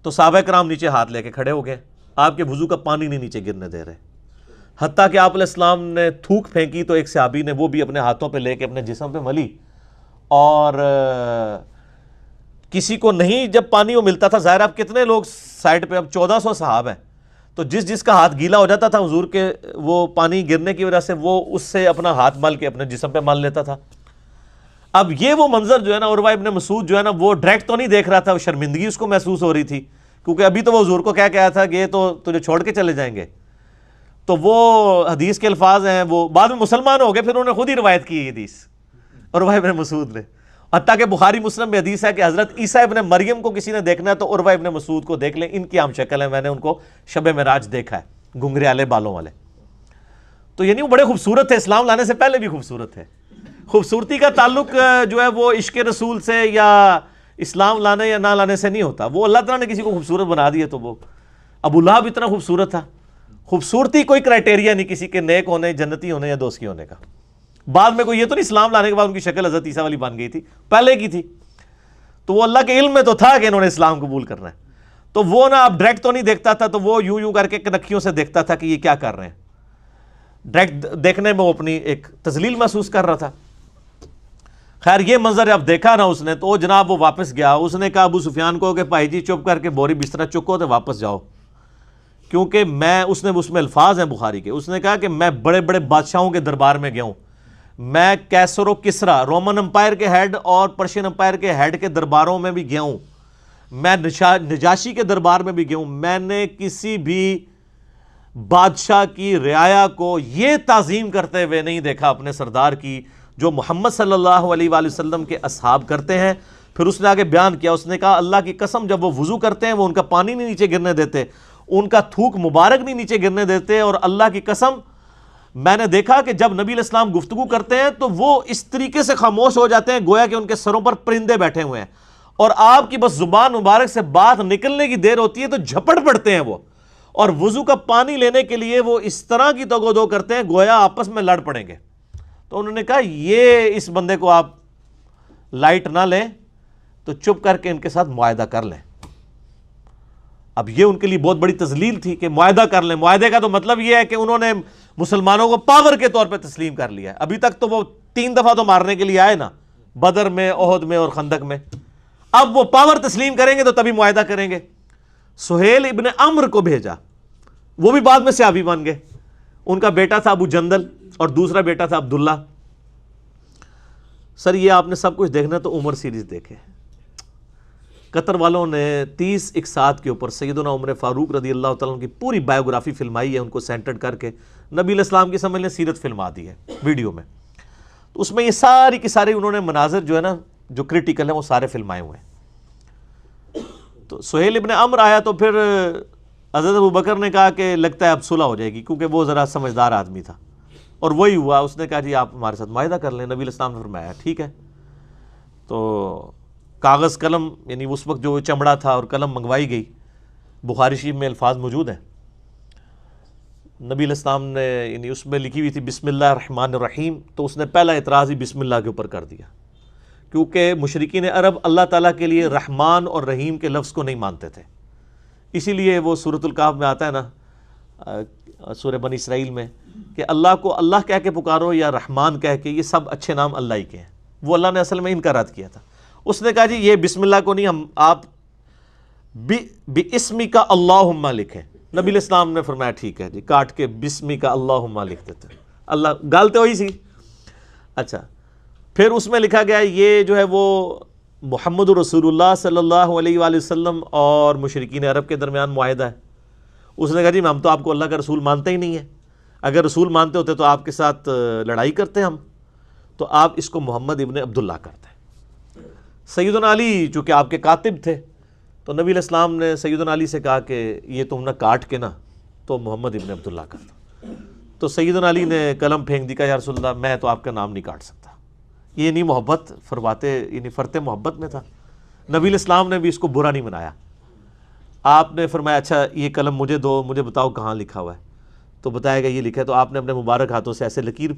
تو صحابہ کرام نیچے ہاتھ لے کے کھڑے ہو گئے، آپ کے وضو کا پانی نہیں نیچے گرنے دے رہے، حتیٰ کہ آپ علیہ السلام نے تھوک پھینکی تو ایک صحابی نے وہ بھی اپنے ہاتھوں پہ لے کے اپنے جسم پہ ملی، اور کسی کو نہیں جب پانی وہ ملتا تھا، ظاہر اب کتنے لوگ سائڈ پہ، اب 1400 صحاب ہیں، تو جس کا ہاتھ گیلا ہو جاتا تھا حضور کے وہ پانی گرنے کی وجہ سے، وہ اس سے اپنا ہاتھ مل کے اپنے جسم پہ مل لیتا تھا۔ اب یہ وہ منظر جو ہے نا، عروہ ابن مسعود جو ہے نا، وہ ڈائریکٹ تو نہیں دیکھ رہا تھا، وہ شرمندگی اس کو محسوس ہو رہی تھی، کیونکہ ابھی تو وہ حضور کو کیا کہا تھا کہ یہ تو تجھے چھوڑ کے چلے جائیں گے۔ تو وہ حدیث کے الفاظ ہیں، وہ بعد میں مسلمان ہو گئے، پھر انہوں نے خود ہی روایت کی یہ حدیث عروہ ابن مسعود نے۔ حتیٰ کہ بخاری مسلم میں حدیث ہے کہ حضرت عیسیٰ ابن مریم کو کسی نے دیکھنا ہے تو عروہ ابن مسعود کو دیکھ لیں، ان کی عام شکل ہے، میں نے ان کو شب معراج دیکھا ہے، گھنگھریالے بالوں والے۔ تو یعنی وہ بڑے خوبصورت تھے، اسلام لانے سے پہلے بھی خوبصورت تھے۔ خوبصورتی کا تعلق جو ہے وہ عشق رسول سے یا اسلام لانے یا نہ لانے سے نہیں ہوتا، وہ اللہ تعالیٰ نے کسی کو خوبصورت بنا دیا۔ تو وہ ابو لہب اتنا خوبصورت تھا، خوبصورتی کوئی کرائٹیریا نہیں کسی کے نیک ہونے، جنتی ہونے یا دوستی ہونے کا۔ بعد میں کوئی یہ تو نہیں اسلام لانے کے بعد ان کی شکل حضرت عیسیٰ والی بن گئی تھی، پہلے کی تھی. تو وہ اللہ کے علم میں تو تھا کہ انہوں نے اسلام قبول کرنا ہے. تو وہ نا اب ڈائریکٹ تو نہیں دیکھتا تھا، تو وہ یوں یوں کر کے کنکھیوں سے دیکھتا تھا کہ یہ کیا کر رہے ہیں. ڈائریکٹ دیکھنے میں وہ اپنی ایک تذلیل محسوس کر رہا تھا. خیر یہ منظر جب دیکھا نا اس نے تو جناب وہ واپس گیا. اس نے کہا ابو سفیان کو کہ بھائی جی چپ کر کے بوری بستر چکو تو واپس جاؤ، کیونکہ اس میں الفاظ ہیں بخاری کے. اس نے کہا کہ میں بڑے بڑے بادشاہوں کے دربار میں گیا ہوں، میں کیسر و کسرا رومن امپائر کے ہیڈ اور پرشین امپائر کے ہیڈ کے درباروں میں بھی گیا ہوں، میں نجاشی کے دربار میں بھی گیا ہوں. میں نے کسی بھی بادشاہ کی رعایا کو یہ تعظیم کرتے ہوئے نہیں دیکھا اپنے سردار کی جو محمد صلی اللہ علیہ وآلہ وسلم کے اصحاب کرتے ہیں. پھر اس نے آگے بیان کیا، اس نے کہا اللہ کی قسم جب وہ وضو کرتے ہیں وہ ان کا پانی نہیں نیچے گرنے دیتے، ان کا تھوک مبارک نہیں نیچے گرنے دیتے، اور اللہ کی قسم میں نے دیکھا کہ جب نبی علیہ السلام گفتگو کرتے ہیں تو وہ اس طریقے سے خاموش ہو جاتے ہیں گویا کہ ان کے سروں پر پرندے بیٹھے ہوئے ہیں، اور آپ کی بس زبان مبارک سے بات نکلنے کی دیر ہوتی ہے تو جھپٹ پڑتے ہیں وہ، اور وضو کا پانی لینے کے لیے وہ اس طرح کی توگو دو کرتے ہیں گویا آپس میں لڑ پڑیں گے. تو انہوں نے کہا یہ اس بندے کو آپ لائٹ نہ لیں تو چپ کر کے ان کے ساتھ معاہدہ کر لیں. اب یہ ان کے لیے بہت بڑی تذلیل تھی کہ معاہدہ کر لیں. معاہدے کا تو مطلب یہ ہے کہ انہوں نے مسلمانوں کو پاور کے طور پہ تسلیم کر لیا ہے. ابھی تک تو وہ 3 دفعہ تو مارنے کے لیے آئے نا، بدر میں، احد میں اور خندق میں. اب وہ پاور تسلیم کریں گے تو تبھی معاہدہ کریں گے. سہیل ابن عمرو کو بھیجا، وہ بھی بعد میں صحابی بن گئے. ان کا بیٹا تھا ابو جندل اور دوسرا بیٹا تھا عبداللہ. سر یہ آپ نے سب کچھ دیکھنا تو عمر سیریز دیکھے. قطر والوں نے 30 اقساط کے اوپر سیدنا عمر فاروق رضی اللہ تعالیٰ عنہ کی پوری بایوگرافی فلمائی ہے، ان کو سینٹرڈ کر کے نبی علیہ السلام کی سمجھ لیں سیرت فلما دی ہے ویڈیو میں. تو اس میں یہ ساری کی ساری انہوں نے مناظر جو ہے نا جو کریٹیکل ہیں وہ سارے فلمائے ہوئے ہیں. تو سہیل ابن عمرو آیا تو پھر حضرت ابوبکر نے کہا کہ لگتا ہے اب صلح ہو جائے گی، کیونکہ وہ ذرا سمجھدار آدمی تھا، اور وہی ہوا. اس نے کہا جی آپ ہمارے ساتھ معاہدہ کر لیں. نبی علیہ السلام نے فرمایا ٹھیک ہے. تو کاغذ قلم یعنی اس وقت جو چمڑا تھا اور قلم منگوائی گئی. بخاری شریف میں الفاظ موجود ہیں. نبی علیہ السلام نے یعنی اس میں لکھی ہوئی تھی بسم اللہ الرحمن الرحیم، تو اس نے پہلا اعتراض ہی بسم اللہ کے اوپر کر دیا، کیونکہ مشرکین عرب اللہ تعالیٰ کے لیے رحمان اور رحیم کے لفظ کو نہیں مانتے تھے. اسی لیے وہ سورۃ الکہف میں آتا ہے نا سورہ بنی اسرائیل میں کہ اللہ کو اللہ کہہ کے پکارو یا رحمان کہہ کے، یہ سب اچھے نام اللہ ہی کے ہیں. وہ اللہ نے اصل میں ان کا رد کیا تھا. اس نے کہا جی یہ بسم اللہ کو نہیں، ہم آپ بِاسْمِ کا اللہم لکھیں. نبی علیہ السلام نے فرمایا ٹھیک ہے جی، کاٹ کے بِاسْمِ کا اللہم لکھ دیتے. اللہ گالتے ہوئی سی. اچھا پھر اس میں لکھا گیا یہ جو ہے وہ محمد رسول اللہ صلی اللہ علیہ وآلہ وسلم اور مشرکین عرب کے درمیان معاہدہ ہے. اس نے کہا جی ہم تو آپ کو اللہ کا رسول مانتے ہی نہیں ہیں، اگر رسول مانتے ہوتے تو آپ کے ساتھ لڑائی کرتے ہم، تو آپ اس کو محمد ابن عبداللہ کرتے. سیدنا علی چونکہ آپ کے کاتب تھے تو نبی علیہ السلام نے سیدنا علی سے کہا کہ یہ تم نہ کاٹ کے نا تو محمد ابن عبداللہ کرتا. تو سیدنا علی نے قلم پھینک دی، کہا یا رسول اللہ میں تو آپ کا نام نہیں کاٹ سکتا. یہ نہیں محبت فرماتے یعنی فرتے محبت میں تھا. نبی علیہ السلام نے بھی اس کو برا نہیں منایا. آپ نے فرمایا اچھا یہ قلم مجھے دو، مجھے بتاؤ کہاں لکھا ہوا ہے. تو بتایا گیا یہ لکھا ہے. تو آپ نے اپنے مبارک ہاتھوں سے ایسے لکیر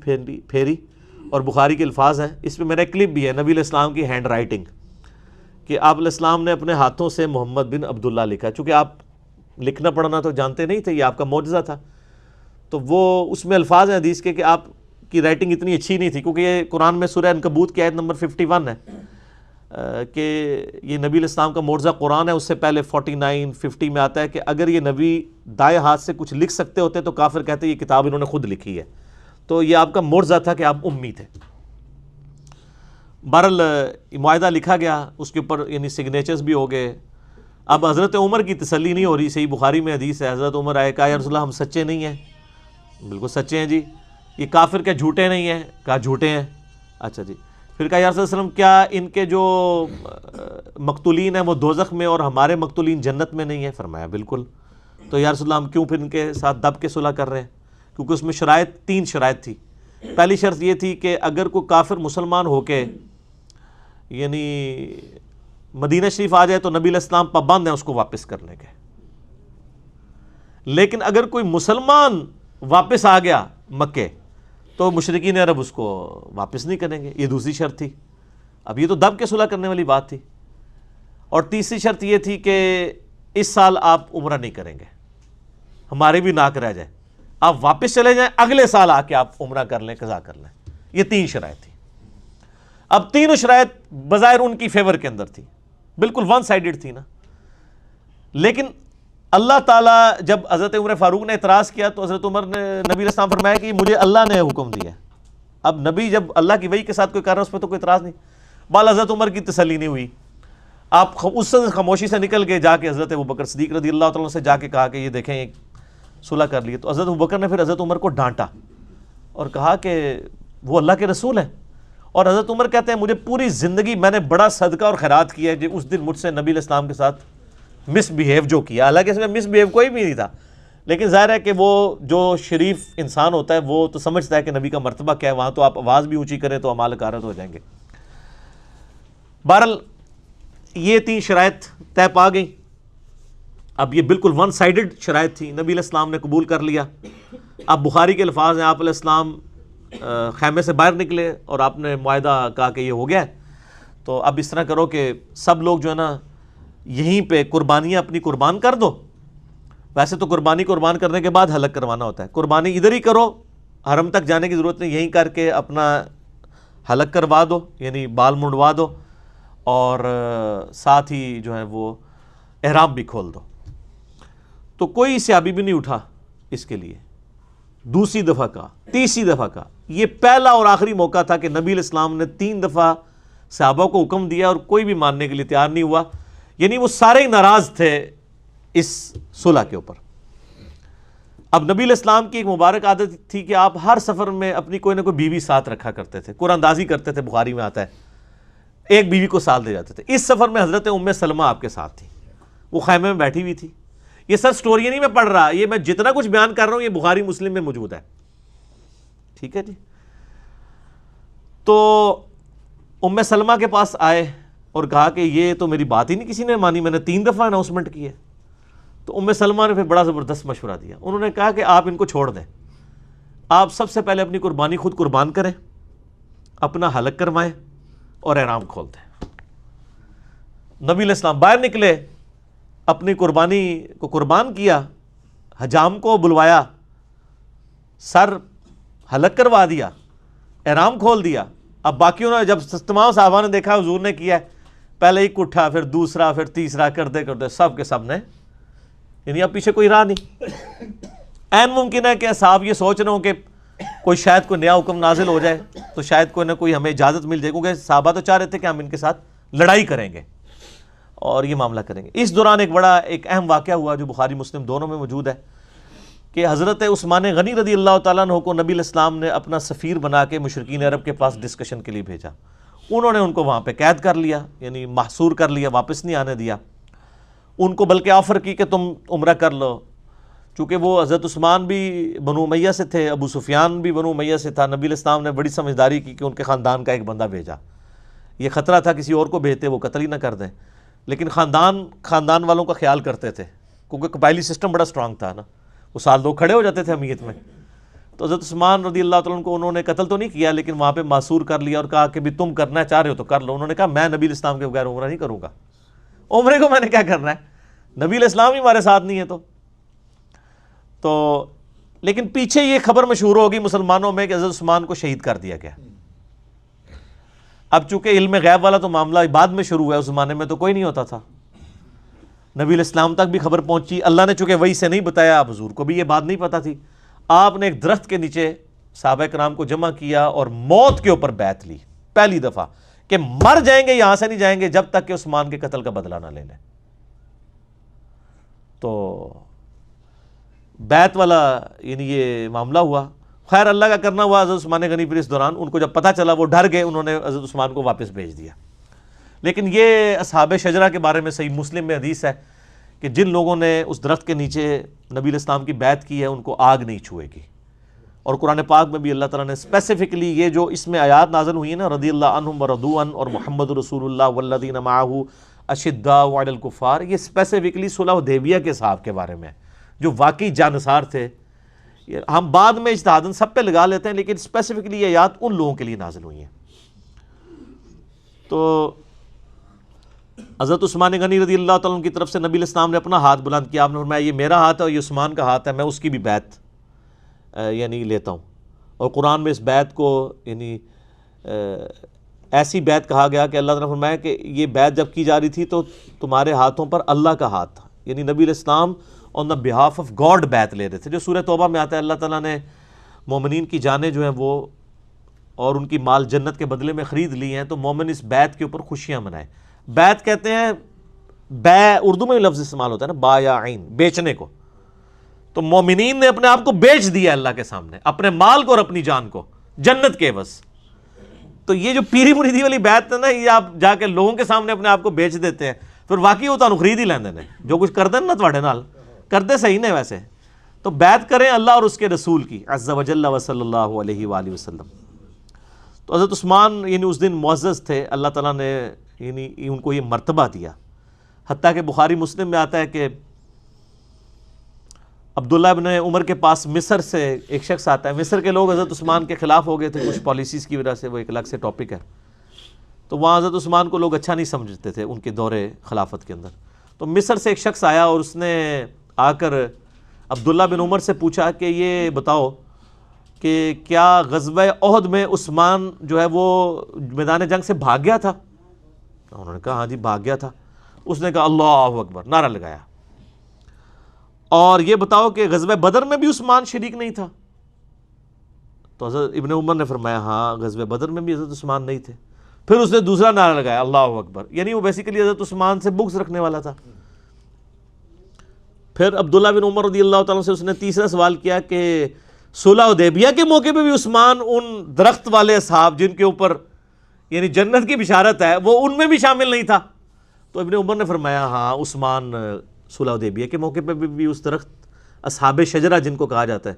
پھیری اور بخاری کے الفاظ ہیں، اس میں میرا کلپ بھی ہے نبی علیہ السلام کی ہینڈ رائٹنگ کہ آپ علیہ السلام نے اپنے ہاتھوں سے محمد بن عبداللہ لکھا. چونکہ آپ لکھنا پڑھنا تو جانتے نہیں تھے، یہ آپ کا معجزہ تھا. تو وہ اس میں الفاظ ہیں حدیث کے کہ آپ کی رائٹنگ اتنی اچھی نہیں تھی، کیونکہ یہ قرآن میں سورہ عنکبوت کی آیت نمبر 51 ہے کہ یہ نبی علیہ السلام کا معجزہ قرآن ہے. اس سے پہلے 49 50 میں آتا ہے کہ اگر یہ نبی دائیں ہاتھ سے کچھ لکھ سکتے ہوتے تو کافر کہتے یہ کتاب انہوں نے خود لکھی ہے. تو یہ آپ کا معجزہ تھا کہ آپ امی تھے. بہرحال معاہدہ لکھا گیا، اس کے اوپر یعنی سگنیچرز بھی ہو گئے. اب حضرت عمر کی تسلی نہیں ہو رہی. صحیح بخاری میں حدیث ہے حضرت عمر آئے کہا یا رسول اللہ ہم سچے نہیں ہیں. بالکل سچے ہیں جی. یہ کافر کیا جھوٹے نہیں ہیں؟ کہا جھوٹے ہیں. اچھا جی. پھر کہا یا رسول اللہ صلی اللہ علیہ وسلم کیا ان کے جو مقتولین ہیں وہ دوزخ میں اور ہمارے مقتولین جنت میں نہیں ہیں؟ فرمایا بالکل. تو یا رسول اللہ ہم کیوں پھر ان کے ساتھ دب کے صلح کر رہے ہیں؟ کیونکہ اس میں شرائط 3 شرائط تھی. پہلی شرط یہ تھی کہ اگر کوئی کافر مسلمان ہو کے یعنی مدینہ شریف آ جائے تو نبی علیہ السلام پابند ہیں اس کو واپس کرنے کے. لیکن اگر کوئی مسلمان واپس آ گیا مکے تو مشرکین عرب اس کو واپس نہیں کریں گے، یہ دوسری شرط تھی۔ اب یہ تو دب کے صلح کرنے والی بات تھی۔ اور تیسری شرط یہ تھی کہ اس سال آپ عمرہ نہیں کریں گے، ہمارے بھی ناک رہ جائے، آپ واپس چلے جائیں، اگلے سال آ کے آپ عمرہ کر لیں، قضا کر لیں۔ یہ 3 شرائط تھی۔ اب تینوں شرائط بظاہر ان کی فیور کے اندر تھی، بالکل ون سائیڈڈ تھی نا، لیکن اللہ تعالیٰ جب حضرت عمر فاروق نے اعتراض کیا تو حضرت عمر نے نبی علیہ السلام فرمایا کہ مجھے اللہ نے حکم دیا ہے۔ اب نبی جب اللہ کی وحی کے ساتھ کوئی کر رہا ہے اس پہ تو کوئی اعتراض نہیں۔ بال حضرت عمر کی تسلی نہیں ہوئی، آپ اس سے خاموشی سے نکل کے جا کے حضرت ابوبکر صدیق رضی اللہ تعالیٰ سے جا کے کہا کہ یہ دیکھیں ایک صلح کر لیے۔ تو حضرت ابوبکر نے پھر حضرت عمر کو ڈانٹا اور کہا کہ وہ اللہ کے رسول ہیں، اور حضرت عمر کہتے ہیں مجھے پوری زندگی میں نے بڑا صدقہ اور خیرات کیا ہے جو اس دن مجھ سے نبی علیہ السلام کے ساتھ مس بیہیو جو کیا، حالانکہ اس میں مس بیہیو کوئی بھی نہیں تھا، لیکن ظاہر ہے کہ وہ جو شریف انسان ہوتا ہے وہ تو سمجھتا ہے کہ نبی کا مرتبہ کیا ہے، وہاں تو آپ آواز بھی اونچی کریں تو اعمال غارت ہو جائیں گے۔ بہرحال یہ 3 شرائط طے پا گئیں۔ اب یہ بالکل ون سائیڈڈ شرائط تھی، نبی علیہ السلام نے قبول کر لیا۔ اب بخاری کے الفاظ ہیں، آپ علیہ السلام خیمے سے باہر نکلے اور آپ نے معاہدہ کہا کہ یہ ہو گیا ہے، تو اب اس طرح کرو کہ سب لوگ جو ہے نا یہیں پہ قربانیاں اپنی قربان کر دو۔ ویسے تو قربانی قربان کرنے کے بعد حلق کروانا ہوتا ہے، قربانی ادھر ہی کرو، حرم تک جانے کی ضرورت نہیں، یہیں کر کے اپنا حلق کروا دو، یعنی بال منڈوا دو، اور ساتھ ہی جو ہے وہ احرام بھی کھول دو۔ تو کوئی صحابی بھی نہیں اٹھا اس کے لیے۔ دوسری دفعہ کا، تیسری دفعہ کا، یہ پہلا اور آخری موقع تھا کہ نبی علیہ السلام نے 3 دفعہ صحابہ کو حکم دیا اور کوئی بھی ماننے کے لیے تیار نہیں ہوا، یعنی وہ سارے ہی ناراض تھے اس صلح کے اوپر۔ اب نبی علیہ السلام کی ایک مبارک عادت تھی کہ آپ ہر سفر میں اپنی کوئی نہ کوئی بیوی ساتھ رکھا کرتے تھے، قرآن اندازی کرتے تھے، بخاری میں آتا ہے ایک بیوی کو ساتھ دے جاتے تھے۔ اس سفر میں حضرت ام سلمہ آپ کے ساتھ تھی، وہ خیمے میں بیٹھی ہوئی تھی۔ یہ سر سٹوری نہیں میں پڑھ رہا، یہ میں جتنا کچھ بیان کر رہا ہوں یہ بخاری مسلم میں موجود ہے، ٹھیک ہے جی۔ تو ام سلمہ کے پاس آئے اور کہا کہ یہ تو میری بات ہی نہیں کسی نے مانی، میں نے 3 دفعہ اناؤنسمنٹ کی ہے۔ تو ام سلمہ نے پھر بڑا زبردست مشورہ دیا، انہوں نے کہا کہ آپ ان کو چھوڑ دیں، آپ سب سے پہلے اپنی قربانی خود قربان کریں، اپنا حلق کروائیں اور احرام کھول دیں۔ نبی علیہ السلام باہر نکلے، اپنی قربانی کو قربان کیا، حجام کو بلوایا، سر حلق کروا دیا، احرام کھول دیا۔ اب باقیوں نے جب تمام صحابہ نے دیکھا حضور نے کیا ہے، پہلے ایک اٹھا، پھر دوسرا، پھر تیسرا، کرتے کرتے سب کے سب نے، یعنی اب پیچھے کوئی راہ نہیں۔ عین ممکن ہے کہ صاحب یہ سوچ رہے ہوں کہ کوئی شاید کوئی نیا حکم نازل ہو جائے تو شاید کوئی نہ کوئی ہمیں اجازت مل جائے، کیونکہ صحابہ تو چاہ رہے تھے کہ ہم ان کے ساتھ لڑائی کریں گے اور یہ معاملہ کریں گے۔ اس دوران ایک اہم واقعہ ہوا جو بخاری مسلم دونوں میں موجود ہے کہ حضرت عثمان غنی رضی اللہ تعالیٰ عنہ کو نبی علیہ السلام نے اپنا سفیر بنا کے مشرکین عرب کے پاس ڈسکشن کے لیے بھیجا۔ انہوں نے ان کو وہاں پہ قید کر لیا، یعنی محصور کر لیا، واپس نہیں آنے دیا۔ ان کو بلکہ آفر کی کہ تم عمرہ کر لو، چونکہ وہ حضرت عثمان بھی بنو امیہ سے تھے، ابو سفیان بھی بنو امیہ سے تھا۔ نبی علیہ السلام نے بڑی سمجھداری کی کہ ان کے خاندان کا ایک بندہ بھیجا، یہ خطرہ تھا کسی اور کو بھیجتے وہ قتل ہی نہ کر دیں، لیکن خاندان والوں کا خیال کرتے تھے کیونکہ قبائلی سسٹم بڑا سٹرانگ تھا نا، وہ سال 2 کھڑے ہو جاتے تھے امیت میں۔ تو حضرت عثمان رضی اللہ تعالیٰ عنہ کو انہوں نے قتل تو نہیں کیا لیکن وہاں پہ معصور کر لیا اور کہا کہ بھی تم کرنا چاہ رہے ہو تو کر لو۔ انہوں نے کہا میں نبی علیہ السلام کے بغیر عمرہ نہیں کروں گا، عمرے کو میں نے کیا کرنا ہے، نبی علیہ السلام ہی ہمارے ساتھ نہیں ہے۔ تو لیکن پیچھے یہ خبر مشہور ہوگی مسلمانوں میں کہ حضرت عثمان کو شہید کر دیا گیا۔ اب چونکہ علم غیب والا تو معاملہ بعد میں شروع ہوا ہے، اس زمانے میں تو کوئی نہیں ہوتا تھا، نبی علیہ السلام تک بھی خبر پہنچی، اللہ نے چونکہ وحی سے نہیں بتایا، اب حضور کو بھی یہ بات نہیں پتہ تھی۔ آپ نے ایک درخت کے نیچے صحابہ کرام کو جمع کیا اور موت کے اوپر بیعت لی پہلی دفعہ کہ مر جائیں گے یہاں سے نہیں جائیں گے جب تک کہ عثمان کے قتل کا بدلہ نہ لے لیں۔ تو بیعت والا یعنی یہ معاملہ ہوا، خیر اللہ کا کرنا ہوا۔ حضرت عثمان غنی پھر اس دوران ان کو جب پتہ چلا وہ ڈر گئے، انہوں نے حضرت عثمان کو واپس بھیج دیا۔ لیکن یہ اصحاب شجرہ کے بارے میں صحیح مسلم میں حدیث ہے کہ جن لوگوں نے اس درخت کے نیچے نبی علیہ السلام کی بیعت کی ہے ان کو آگ نہیں چھوئے گی۔ اور قرآن پاک میں بھی اللہ تعالیٰ نے اسپیسیفکلی یہ جو اس میں آیات نازل ہوئی ہیں نا، رضی اللہ عنہم ورضوا عنہ اور محمد رسول اللہ والذین معہ اشداء علی الکفار، یہ اسپیسیفکلی صلح حدیبیہ کے صحاب کے بارے میں جو واقعی جانثار تھے، ہم بعد میں اجتہاداً سب پہ لگا لیتے ہیں، لیکن اسپیسیفکلی یہ آیات ان لوگوں کے لیے نازل ہوئی ہیں۔ تو حضرت عثمان غنی رضی اللہ تعالیٰ عنہ کی طرف سے نبی علیہ السلام نے اپنا ہاتھ بلند کیا، آپ نے فرمایا یہ میرا ہاتھ ہے اور یہ عثمان کا ہاتھ ہے، میں اس کی بھی بیعت یعنی لیتا ہوں۔ اور قرآن میں اس بیعت کو یعنی ایسی بیعت کہا گیا کہ اللہ تعالیٰ نے فرمایا کہ یہ بیعت جب کی جا رہی تھی تو تمہارے ہاتھوں پر اللہ کا ہاتھ تھا، یعنی نبی علیہ السلام آن دا بہاف آف گاڈ بیعت لے رہے تھے، جو سورہ توبہ میں آتا ہے اللہ تعالیٰ نے مومنین کی جانیں جو ہیں وہ اور ان کی مال جنت کے بدلے میں خرید لی ہیں، تو مومن اس بیعت کے اوپر خوشیاں منائے۔ بیعت کہتے ہیں، بے اردو میں لفظ استعمال ہوتا ہے نا، با یا عین، بیچنے کو۔ تو مومنین نے اپنے آپ کو بیچ دیا اللہ کے سامنے، اپنے مال کو اور اپنی جان کو جنت کے عوض۔ تو یہ جو پیری مریدی والی بیعت ہے نا، یہ آپ جا کے لوگوں کے سامنے اپنے آپ کو بیچ دیتے ہیں، پھر واقعی وہ تانوں خرید ہی لیندے نے، جو کچھ کردے نا تواڈے نال کردے صحیح نے ویسے۔ تو بیعت کریں اللہ اور اس کے رسول کی عز و جل و صلی اللہ علیہ وآلہ وسلم۔ تو حضرت عثمان یعنی اس دن معزز تھے، اللہ تعالیٰ نے یعنی ان کو یہ مرتبہ دیا، حتیٰ کہ بخاری مسلم میں آتا ہے کہ عبداللہ ابن عمر کے پاس مصر سے ایک شخص آتا ہے، مصر کے لوگ حضرت عثمان کے خلاف ہو گئے تھے کچھ پالیسیز کی وجہ سے، وہ ایک الگ سے ٹاپک ہے۔ تو وہاں حضرت عثمان کو لوگ اچھا نہیں سمجھتے تھے ان کے دور خلافت کے اندر۔ تو مصر سے ایک شخص آیا اور اس نے آ کر عبداللہ بن عمر سے پوچھا کہ یہ بتاؤ کہ کیا غزوہ احد میں عثمان جو ہے وہ میدان جنگ سے بھاگ گیا تھا؟ انہوں نے کہا ہاں جی بھاگ گیا تھا۔ اس نے کہا اللہ اکبر، نعرہ لگایا۔ اور یہ بتاؤ کہ غزوہ بدر میں بھی عثمان شریک نہیں تھا؟ تو حضرت ابن عمر نے فرمایا ہاں غزوہ بدر میں بھی حضرت عثمان نہیں تھے۔ پھر اس نے دوسرا نعرہ لگایا اللہ اکبر، یعنی وہ بیسیکلی حضرت عثمان سے بغض رکھنے والا تھا۔ پھر عبداللہ بن عمر رضی اللہ تعالیٰ سے اس نے تیسرا سوال کیا کہ صلح حدیبیہ کے موقع پہ بھی عثمان ان درخت والے اصحاب جن کے اوپر یعنی جنت کی بشارت ہے وہ ان میں بھی شامل نہیں تھا؟ تو ابن عمر نے فرمایا ہاں عثمان صلح حدیبیہ کے موقع پہ بھی اس درخت اصحاب شجرہ جن کو کہا جاتا ہے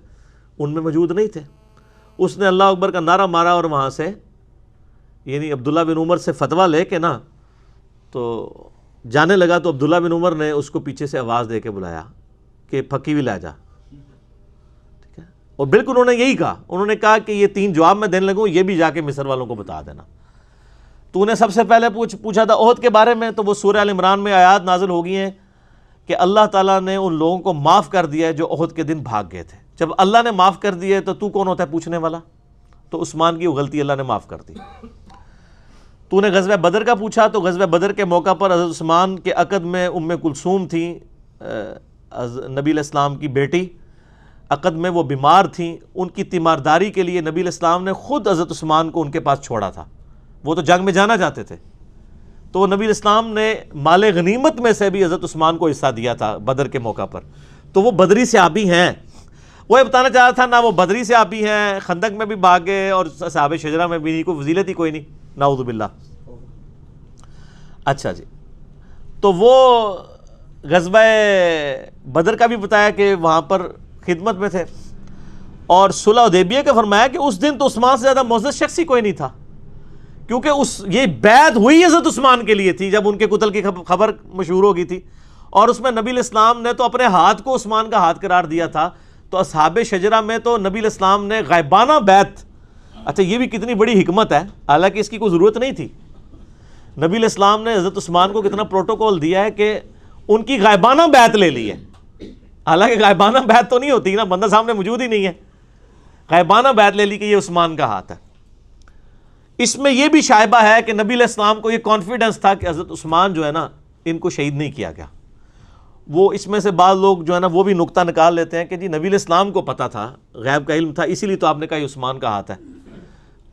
ان میں موجود نہیں تھے۔ اس نے اللہ اکبر کا نعرہ مارا اور وہاں سے یعنی عبداللہ بن عمر سے فتویٰ لے کے نا تو جانے لگا، تو عبداللہ بن عمر نے اس کو پیچھے سے آواز دے کے بلایا کہ پھکی بھی لے جا، ٹھیک ہے؟ اور بالکل انہوں نے یہی کہا، انہوں نے کہا کہ یہ 3 جواب میں دینے لگوں، یہ بھی جا کے مصر والوں کو بتا دینا۔ تو انہیں سب سے پہلے پوچھا تھا احد کے بارے میں، تو وہ سورہ ال عمران میں آیات نازل ہو گئی ہیں کہ اللہ تعالیٰ نے ان لوگوں کو معاف کر دیا ہے جو احد کے دن بھاگ گئے تھے۔ جب اللہ نے معاف کر دیے تو کون ہوتا ہے پوچھنے والا؟ تو عثمان کی وہ غلطی اللہ نے معاف کر دی۔ تو نے غزوہ بدر کا پوچھا، تو غزوہ بدر کے موقع پر حضرت عثمان کے عقد میں ام کلثوم تھیں، نبی علیہ السلام کی بیٹی، عقد میں وہ بیمار تھیں، ان کی تیمارداری کے لیے نبی علیہ السلام نے خود حضرت عثمان کو ان کے پاس چھوڑا تھا، وہ تو جنگ میں جانا چاہتے تھے۔ تو نبی علیہ السلام نے مال غنیمت میں سے بھی حضرت عثمان کو حصہ دیا تھا بدر کے موقع پر، تو وہ بدری صحابی ہیں۔ وہ یہ بتانا چاہتا تھا نہ وہ بدری صحابی ہیں، خندق میں بھی بھاگے اور صحاب شجرہ میں بھی نہیں، کوئی فضیلت ہی کوئی نہیں، نعوذ باللہ۔ اچھا جی، تو وہ غزوہ بدر کا بھی بتایا کہ وہاں پر خدمت میں تھے، اور صلح حدیبیہ کا فرمایا کہ اس دن تو عثمان سے زیادہ معزز شخص ہی کوئی نہیں تھا، کیونکہ یہ بیعت ہوئی حضرت عثمان کے لیے تھی جب ان کے قتل کی خبر مشہور ہو گئی تھی، اور اس میں نبی علیہ السلام نے تو اپنے ہاتھ کو عثمان کا ہاتھ قرار دیا تھا۔ تو اصحاب شجرہ میں تو نبی علیہ السلام نے غائبانہ بیعت، اچھا یہ بھی کتنی بڑی حکمت ہے، حالانکہ اس کی کوئی ضرورت نہیں تھی، نبی علیہ السلام نے حضرت عثمان کو کتنا پروٹوکول دیا ہے کہ ان کی غائبانہ بیعت لے لی ہے، حالانکہ غائبانہ بیعت تو نہیں ہوتی نا، بندہ سامنے موجود ہی نہیں ہے، غائبانہ بیعت لے لی کہ یہ عثمان کا ہاتھ ہے۔ اس میں یہ بھی شائبہ ہے کہ نبی علیہ السلام کو یہ کانفیڈنس تھا کہ حضرت عثمان جو ہے نا ان کو شہید نہیں کیا گیا۔ وہ اس میں سے بعض لوگ جو ہے نا وہ بھی نقطہ نکال لیتے ہیں کہ جی نبی علیہ السلام کو پتہ تھا، غیب کا علم تھا، اسی لیے تو آپ نے کہا یہ عثمان کا ہاتھ ہے،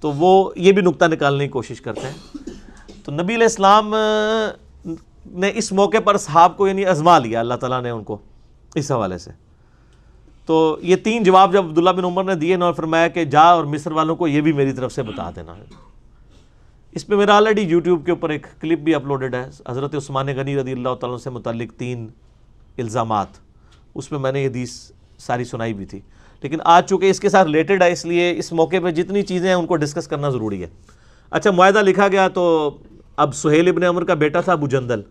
تو وہ یہ بھی نقطہ نکالنے کی کوشش کرتے ہیں۔ تو نبی علیہ السلام نے اس موقع پر صحاب کو یعنی آزما لیا اللہ تعالیٰ نے ان کو اس حوالے سے۔ تو یہ 3 جواب جب عبداللہ بن عمر نے دیے نا، اور فرمایا کہ جا اور مصر والوں کو یہ بھی میری طرف سے بتا دینا ہے۔ اس پہ میرا آلریڈی یوٹیوب کے اوپر ایک کلپ بھی اپلوڈڈ ہے، حضرت عثمان غنی رضی اللہ تعالیٰ سے متعلق 3 الزامات، اس میں نے یہ حدیث ساری سنائی بھی تھی، لیکن آج چونکہ اس کے ساتھ ریلیٹڈ ہے اس لیے اس موقع پہ جتنی چیزیں ہیں ان کو ڈسکس کرنا ضروری ہے۔ اچھا، معاہدہ لکھا گیا، تو اب سہیل ابن عمر کا بیٹا تھا ابو جندل،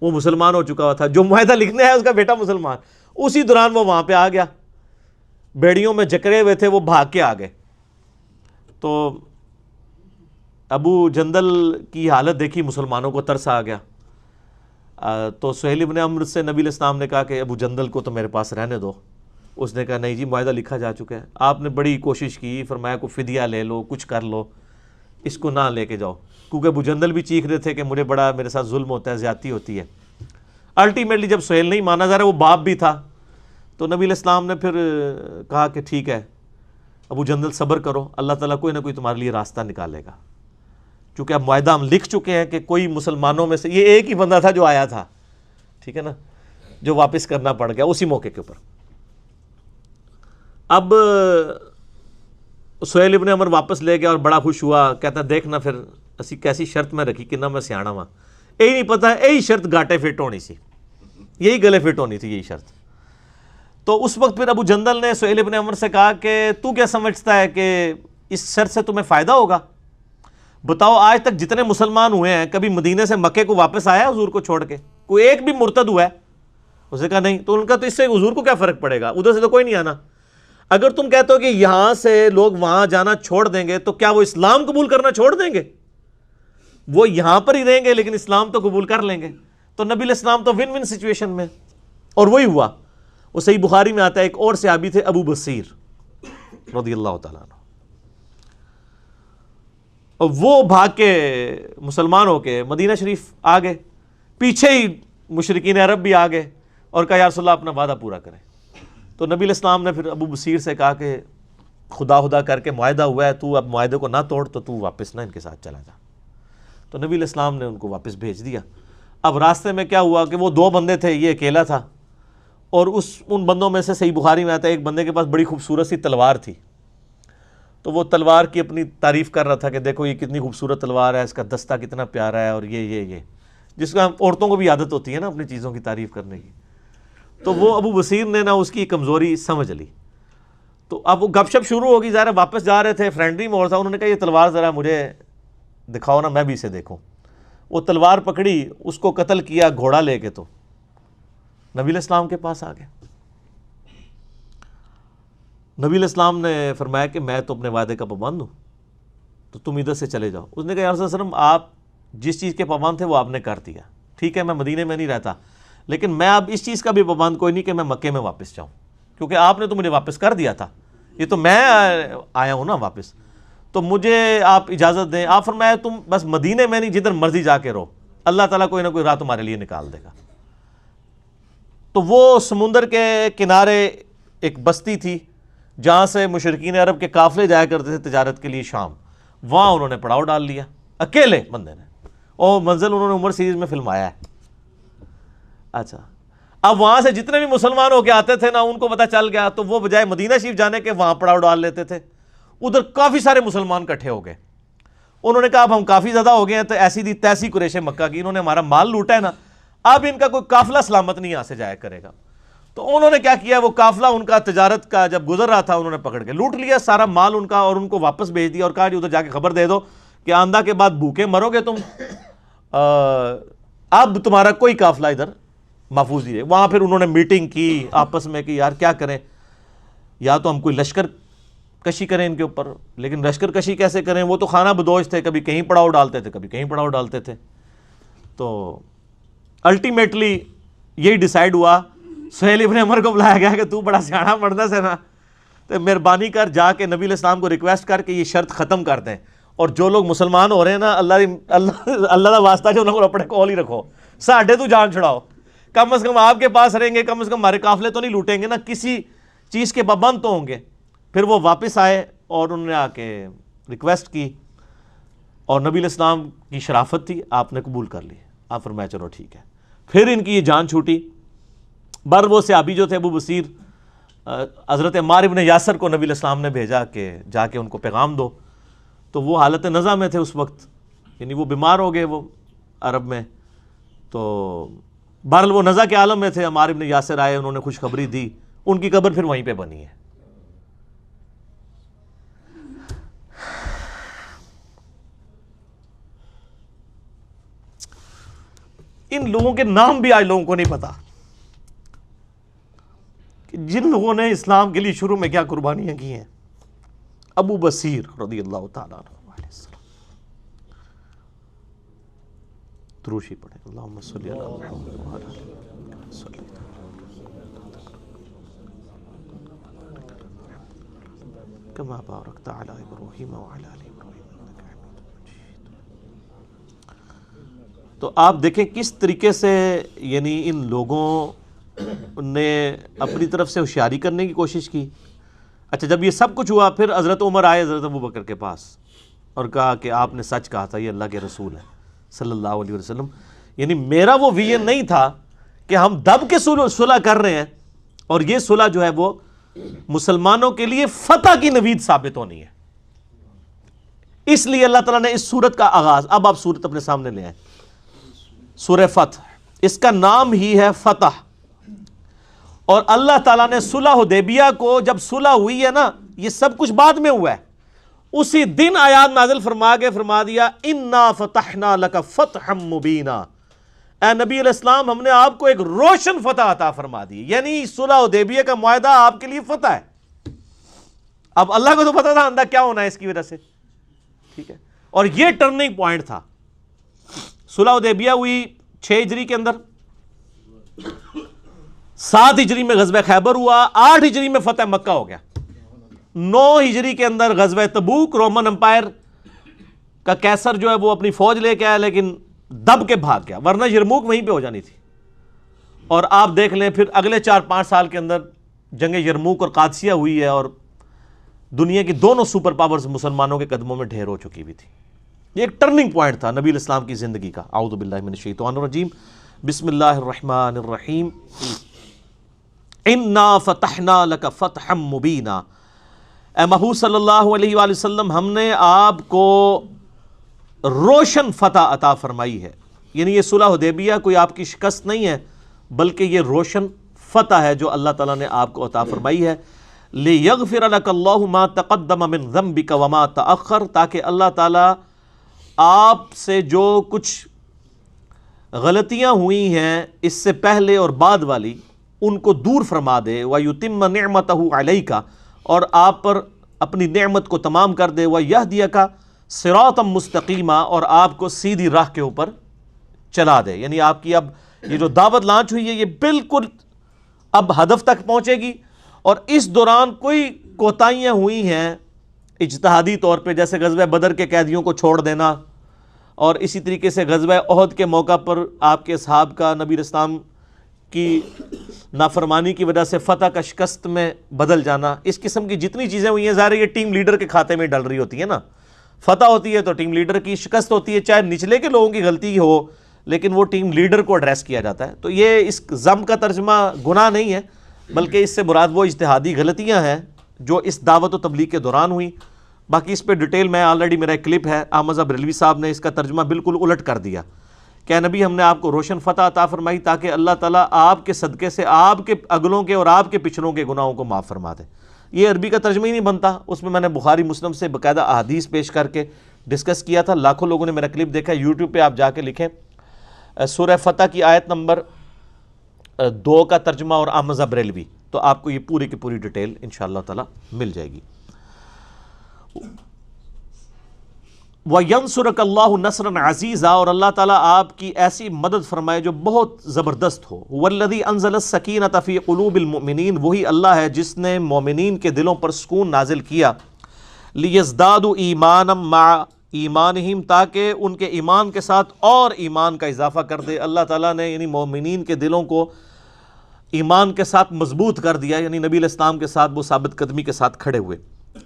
وہ مسلمان ہو چکا ہوا تھا، جو معاہدہ لکھنے ہے اس کا بیٹا مسلمان، اسی دوران وہ وہاں پہ آ گیا بیڑیوں میں جکڑے ہوئے تھے، وہ بھاگ کے آ گئے. تو ابو جندل کی حالت دیکھی، مسلمانوں کو ترس آ گیا. تو سہیل ابن عمرو سے نبی علیہ السلام نے کہا کہ ابو جندل کو تو میرے پاس رہنے دو. اس نے کہا نہیں جی، معاہدہ لکھا جا چکا ہے. آپ نے بڑی کوشش کی، فرمایا کو فدیہ لے لو، کچھ کر لو، اس کو نہ لے کے جاؤ. کیونکہ ابو جندل بھی چیخ رہے تھے کہ مجھے بڑا میرے ساتھ ظلم ہوتا ہے، زیادتی ہوتی ہے. الٹیمیٹلی جب سہیل نہیں مانا جا رہا، وہ باپ بھی تھا، تو نبی علیہ السلام نے پھر کہا کہ ٹھیک ہے ابو جندل صبر کرو، اللہ تعالیٰ کوئی نہ کوئی تمہارے لیے راستہ نکالے گا. چونکہ اب معاہدہ ہم لکھ چکے ہیں کہ کوئی مسلمانوں میں سے، یہ ایک ہی بندہ تھا جو آیا تھا، ٹھیک ہے نا، جو واپس کرنا پڑ گیا اسی موقع کے اوپر. اب سہیل ابن عمر واپس لے گیا اور بڑا خوش ہوا. کہتا دیکھنا پھر اسی کیسی شرط میں رکھی کہ نہ میں سیاڑا ہوا، یہی نہیں پتا یہی شرط گاٹے فٹ ہونی سی، یہی گلے فٹ ہونی تھی، یہی شرط. تو اس وقت پھر ابو جندل نے سہیل ابن عمر سے کہا کہ تو کیا سمجھتا ہے کہ اس شرط سے تمہیں فائدہ ہوگا؟ بتاؤ آج تک جتنے مسلمان ہوئے ہیں کبھی مدینے سے مکے کو واپس آیا حضور کو چھوڑ کے؟ کوئی ایک بھی مرتد ہوا ہے؟ اس نے کہا نہیں. تو ان کا تو اس سے حضور کو کیا فرق پڑے گا، ادھر سے تو کوئی نہیں آنا. اگر تم کہتے ہو کہ یہاں سے لوگ وہاں جانا چھوڑ دیں گے تو کیا وہ اسلام قبول کرنا چھوڑ دیں گے؟ وہ یہاں پر ہی رہیں گے لیکن اسلام تو قبول کر لیں گے. تو نبی علیہ السلام تو ون ون سچویشن میں، اور وہی ہوا. وہ صحیح بخاری میں آتا ہے، ایک اور صحابی تھے ابو بصیر رضی اللہ تعالیٰ عنہ، اور وہ بھاگ کے مسلمان ہو کے مدینہ شریف آ گئے. پیچھے ہی مشرکین عرب بھی آ گئے اور کہا یا رسول اللہ اپنا وعدہ پورا کریں. تو نبی علیہ السلام نے پھر ابو بصیر سے کہا کہ خدا کر کے معاہدہ ہوا ہے، تو اب معاہدے کو نہ توڑ، تو واپس نہ ان کے ساتھ چلا جا. تو نبی علیہ السلام نے ان کو واپس بھیج دیا. اب راستے میں کیا ہوا کہ وہ دو بندے تھے، یہ اکیلا تھا، اور ان بندوں میں سے صحیح بخاری میں آتا ہے ایک بندے کے پاس بڑی خوبصورت سی تلوار تھی. تو وہ تلوار کی اپنی تعریف کر رہا تھا کہ دیکھو یہ کتنی خوبصورت تلوار ہے، اس کا دستہ کتنا پیارا ہے، اور یہ جس کا عورتوں کو بھی عادت ہوتی ہے نا اپنی چیزوں کی تعریف کرنے کی. تو وہ ابو بصیر نے نا اس کی کمزوری سمجھ لی. تو اب وہ گپ شپ شروع ہوگی، ظاہر واپس جا رہے تھے، فرینڈلی ماحول تھا. انہوں نے کہا یہ تلوار ذرا مجھے دکھاؤ نا، میں بھی اسے دیکھوں. وہ تلوار پکڑی، اس کو قتل کیا گھوڑا لے کے. تو نبی علیہ السلام کے پاس آ گئے. نبی علیہ السلام نے فرمایا کہ میں تو اپنے وعدے کا پابند ہوں، تو تم ادھر سے چلے جاؤ. اس نے کہا یا رسول اللہ صلی اللہ علیہ وسلم آپ جس چیز کے پابند تھے وہ آپ نے کر دیا، ٹھیک ہے میں مدینے میں نہیں رہتا، لیکن میں اب اس چیز کا بھی پابند کوئی نہیں کہ میں مکے میں واپس جاؤں، کیونکہ آپ نے تو مجھے واپس کر دیا تھا، یہ تو میں آیا ہوں نا واپس، تو مجھے آپ اجازت دیں. آپ فرمایا تم بس مدینے میں نہیں، جدھر مرضی جا کے رہو، اللہ تعالیٰ کوئی نہ کوئی راہ تمہارے لیے نکال دے گا. تو وہ سمندر کے کنارے ایک بستی تھی جہاں سے مشرکین عرب کے قافلے جایا کرتے تھے تجارت کے لیے شام، وہاں انہوں نے پڑاؤ ڈال لیا اکیلے بندے نے. اور منزل انہوں نے عمر سیریز میں فلمایا ہے. اچھا اب وہاں سے جتنے بھی مسلمان ہو کے آتے تھے نا، ان کو پتہ چل گیا، تو وہ بجائے مدینہ شریف جانے کے وہاں پڑاؤ ڈال لیتے تھے. ادھر کافی سارے مسلمان کٹھے ہو گئے. انہوں نے کہا اب ہم کافی زیادہ ہو گئے ہیں، تو ایسی دی تیسی قریش مکہ کی، انہوں نے ہمارا مال لوٹا ہے نا، اب ان کا کوئی قافلہ سلامت نہیں یہاں سے جایا کرے گا. تو انہوں نے کیا کیا، وہ قافلہ ان کا تجارت کا جب گزر رہا تھا، انہوں نے پکڑ کے لوٹ لیا سارا مال ان کا، اور ان کو واپس بھیج دیا اور کہا جی ادھر جا کے خبر دے دو کہ آندہ کے بعد بھوکے مرو گے تم، اب تمہارا کوئی قافلہ ادھر محفوظ نہیں ہے. وہاں پھر انہوں نے میٹنگ کی آپس میں کہ یار کیا کریں، یا تو ہم کوئی لشکر کشی کریں ان کے اوپر، لیکن لشکر کشی کیسے کریں، وہ تو خانہ بدوش تھے، کبھی کہیں پڑاؤ ڈالتے تھے، کبھی کہیں پڑاؤ ڈالتے تھے. تو الٹیمیٹلی یہی ڈیسائیڈ ہوا، سہیل ابن عمر کو بلایا گیا کہ تو بڑا سیاڑا مرد ہے نا، تو مہربانی کر جا کے نبی علیہ السلام کو ریکویسٹ کر کے یہ شرط ختم کر دیں، اور جو لوگ مسلمان ہو رہے ہیں نا، اللہ کا واسطہ جو انہوں کو اپنے کول ہی رکھو، ساڈے تو جان چھڑاؤ، کم از کم آپ کے پاس رہیں گے، کم از کم ہمارے قافلے تو نہیں لوٹیں گے نا، کسی چیز کے پابند تو ہوں گے. پھر وہ واپس آئے اور انہوں نے آ کے ریکویسٹ کی، اور نبی علیہ السلام کی شرافت تھی، آپ نے قبول کر لی. آپ فرمایا چلو ٹھیک ہے. پھر ان کی یہ جان چھوٹی. بر وہ صحابی جو تھے ابو بصیر، حضرت عمار ابن یاسر کو نبی علیہ السلام نے بھیجا کہ جا کے ان کو پیغام دو. تو وہ حالت نزع میں تھے اس وقت، یعنی وہ بیمار ہو گئے وہ عرب میں. تو بہرحال وہ نزع کے عالم میں تھے. عمار ابن یاسر آئے، انہوں نے خوشخبری دی، ان کی قبر پھر وہیں پہ بنی ہے. ان لوگوں کے نام بھی آج لوگوں کو نہیں پتا کہ جن لوگوں نے اسلام کے لیے شروع میں کیا قربانیاں کی ہیں. ابو بصیر رضی اللہ تعالیٰ عنہ دروشی پڑھیں. اللہم صلی علی محمد وعلی آل محمد صلی کما بارکت علی ابراہیم وعلی آل ابراہیم انک حمید مجید. تو آپ دیکھیں کس طریقے سے یعنی ان لوگوں نے اپنی طرف سے ہوشیاری کرنے کی کوشش کی. اچھا جب یہ سب کچھ ہوا پھر حضرت عمر آئے حضرت ابوبکر کے پاس اور کہا کہ آپ نے سچ کہا تھا، یہ اللہ کے رسول ہے صلی اللہ علیہ وسلم. یعنی میرا وہ ویژن نہیں تھا کہ ہم دب کے صلح کر رہے ہیں، اور یہ صلح جو ہے وہ مسلمانوں کے لیے فتح کی نوید ثابت ہونی ہے. اس لیے اللہ تعالیٰ نے اس سورت کا آغاز، اب آپ سورت اپنے سامنے لے آئیں، سورہ فتح، اس کا نام ہی ہے فتح. اور اللہ تعالیٰ نے صلح حدیبیہ کو، جب صلح ہوئی ہے نا، یہ سب کچھ بعد میں ہوا ہے، اسی دن آیات نازل فرما دیا انا فتحنا لک فتحا مبینا. اے نبی علیہ السلام ہم نے آپ کو ایک روشن فتح عطا فرما دی. یعنی صلح حدیبیہ کا معاہدہ آپ کے لیے فتح ہے. اب اللہ کو تو پتا تھا اندھا کیا ہونا ہے اس کی وجہ سے، ٹھیک ہے. اور یہ ٹرننگ پوائنٹ تھا. صلح حدیبیہ ہوئی 6 ہجری کے اندر، 7 ہجری میں غزوہ خیبر ہوا، 8 ہجری میں فتح مکہ ہو گیا، 9 ہجری کے اندر غزوہ تبوک، رومن امپائر کا کیسر جو ہے وہ اپنی فوج لے کے آیا لیکن دب کے بھاگ گیا، ورنہ یرموک وہیں پہ ہو جانی تھی. اور آپ دیکھ لیں پھر اگلے 4-5 سال کے اندر جنگ یرموک اور قادسیہ ہوئی ہے، اور دنیا کی دونوں سپر پاورز مسلمانوں کے قدموں میں ڈھیر ہو چکی بھی تھی. یہ ایک ٹرننگ پوائنٹ تھا نبی علیہ السلام کی زندگی کا. اعوذ باللہ من الشیطان الرجیم، بسم اللہ الرحمن الرحیم. انا فتحنا لک فتحا مبینا. اے محبوب صلی اللہ علیہ وآلہ وسلم ہم نے آپ کو روشن فتح عطا فرمائی ہے. یعنی یہ صلح حدیبیہ کوئی آپ کی شکست نہیں ہے، بلکہ یہ روشن فتح ہے جو اللہ تعالیٰ نے آپ کو عطا فرمائی ہے. لِيَغْفِرَ لَكَ اللَّهُ مَا تَقَدَّمَ مِن ذَنْبِكَ وَمَا تَأَخَّرَ، تاکہ اللہ تعالیٰ آپ سے جو کچھ غلطیاں ہوئی ہیں اس سے پہلے اور بعد والی ان کو دور فرما دے. وَيُتِمَّ نِعْمَتَهُ عَلَيْكَ، اور آپ پر اپنی نعمت کو تمام کر دے. وَيَهْدِيَكَ صِرَاطًا مُسْتَقِيمًا، اور آپ کو سیدھی راہ کے اوپر چلا دے. یعنی آپ کی اب یہ جو دعوت لانچ ہوئی ہے یہ بالکل اب ہدف تک پہنچے گی. اور اس دوران کوئی کوتاہیاں ہوئی ہیں اجتہادی طور پہ، جیسے غزوہ بدر کے قیدیوں کو چھوڑ دینا، اور اسی طریقے سے غزوہ احد کے موقع پر آپ کے اصحاب کا نبی اسلام کی نافرمانی کی وجہ سے فتح کا شکست میں بدل جانا، اس قسم کی جتنی چیزیں ہوئی ہیں ظاہر یہ ٹیم لیڈر کے کھاتے میں ڈل رہی ہوتی ہے نا. فتح ہوتی ہے تو ٹیم لیڈر کی، شکست ہوتی ہے چاہے نچلے کے لوگوں کی غلطی ہو لیکن وہ ٹیم لیڈر کو ایڈریس کیا جاتا ہے. تو یہ اس ضم کا ترجمہ گناہ نہیں ہے، بلکہ اس سے مراد وہ اجتہادی غلطیاں ہیں جو اس دعوت و تبلیغ کے دوران ہوئی. باقی اس پہ ڈیٹیل میں آلریڈی میرا ایک کلپ ہے، احمد بریلوی صاحب نے اس کا ترجمہ بالکل الٹ کر دیا کہ نبی ہم نے آپ کو روشن فتح عطا فرمائی تاکہ اللہ تعالیٰ آپ کے صدقے سے آپ کے اگلوں کے اور آپ کے پچھلوں کے گناہوں کو معاف فرما دے. یہ عربی کا ترجمہ ہی نہیں بنتا، اس میں نے بخاری مسلم سے باقاعدہ احادیث پیش کر کے ڈسکس کیا تھا. لاکھوں لوگوں نے میرا کلپ دیکھا. یوٹیوب پہ آپ جا کے لکھیں سورہ فتح کی آیت نمبر 2 کا ترجمہ اور احمد بریلوی، تو آپ کو یہ پوری کی پوری ڈیٹیل انشاءاللہ تعالی مل جائے گی. وَيَنْصُرَكَ اللَّهُ نَصْرًا عَزِيزًا، اور اللہ تعالیٰ آپ کی ایسی مدد فرمائے جو بہت زبردست ہو. وَالَّذِي أَنزَلَ السَّكِينَةَ فِي قُلُوبِ الْمُؤْمِنِينَ، وہی اللہ ہے جس نے مومنین کے دلوں پر سکون نازل کیا. لِيَزْدَادُوا إِيمَانًا مَعَ ایمانہم، تاکہ ان کے ایمان کے ساتھ اور ایمان کا اضافہ کر دے. اللہ تعالیٰ نے یعنی مومنین کے دلوں کو ایمان کے ساتھ مضبوط کر دیا، یعنی نبی علیہ السلام کے ساتھ وہ ثابت قدمی کے ساتھ کھڑے ہوئے.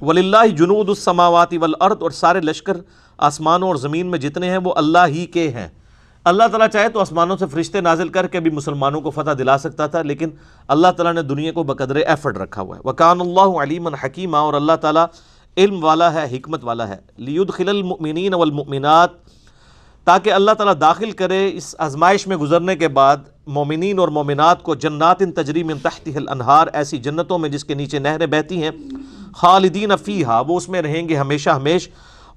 وَلِلَّهِ جُنُودُ السَّمَاوَاتِ وَالْأَرْضِ، اور سارے لشکر آسمانوں اور زمین میں جتنے ہیں وہ اللہ ہی کے ہیں. اللہ تعالیٰ چاہے تو آسمانوں سے فرشتے نازل کر کے بھی مسلمانوں کو فتح دلا سکتا تھا، لیکن اللہ تعالیٰ نے دنیا کو بقدر ایفرٹ رکھا ہوا ہے. وَكَانَ اللَّهُ عَلِيمًا حَكِيمًا، اور اللہ تعالیٰ علم والا ہے، حکمت والا ہے. لِيُدْخِلَ الْمُؤْمِنِينَ وَالْمُؤْمِنَاتِ، تاکہ اللہ تعالیٰ داخل کرے اس آزمائش میں گزرنے کے بعد مومنین اور مومنات کو جنات تجری من تحتها الانہار، ایسی جنتوں میں جس کے نیچے نہریں بہتی ہیں. خالدین فیہا، وہ اس میں رہیں گے ہمیشہ ہمیش.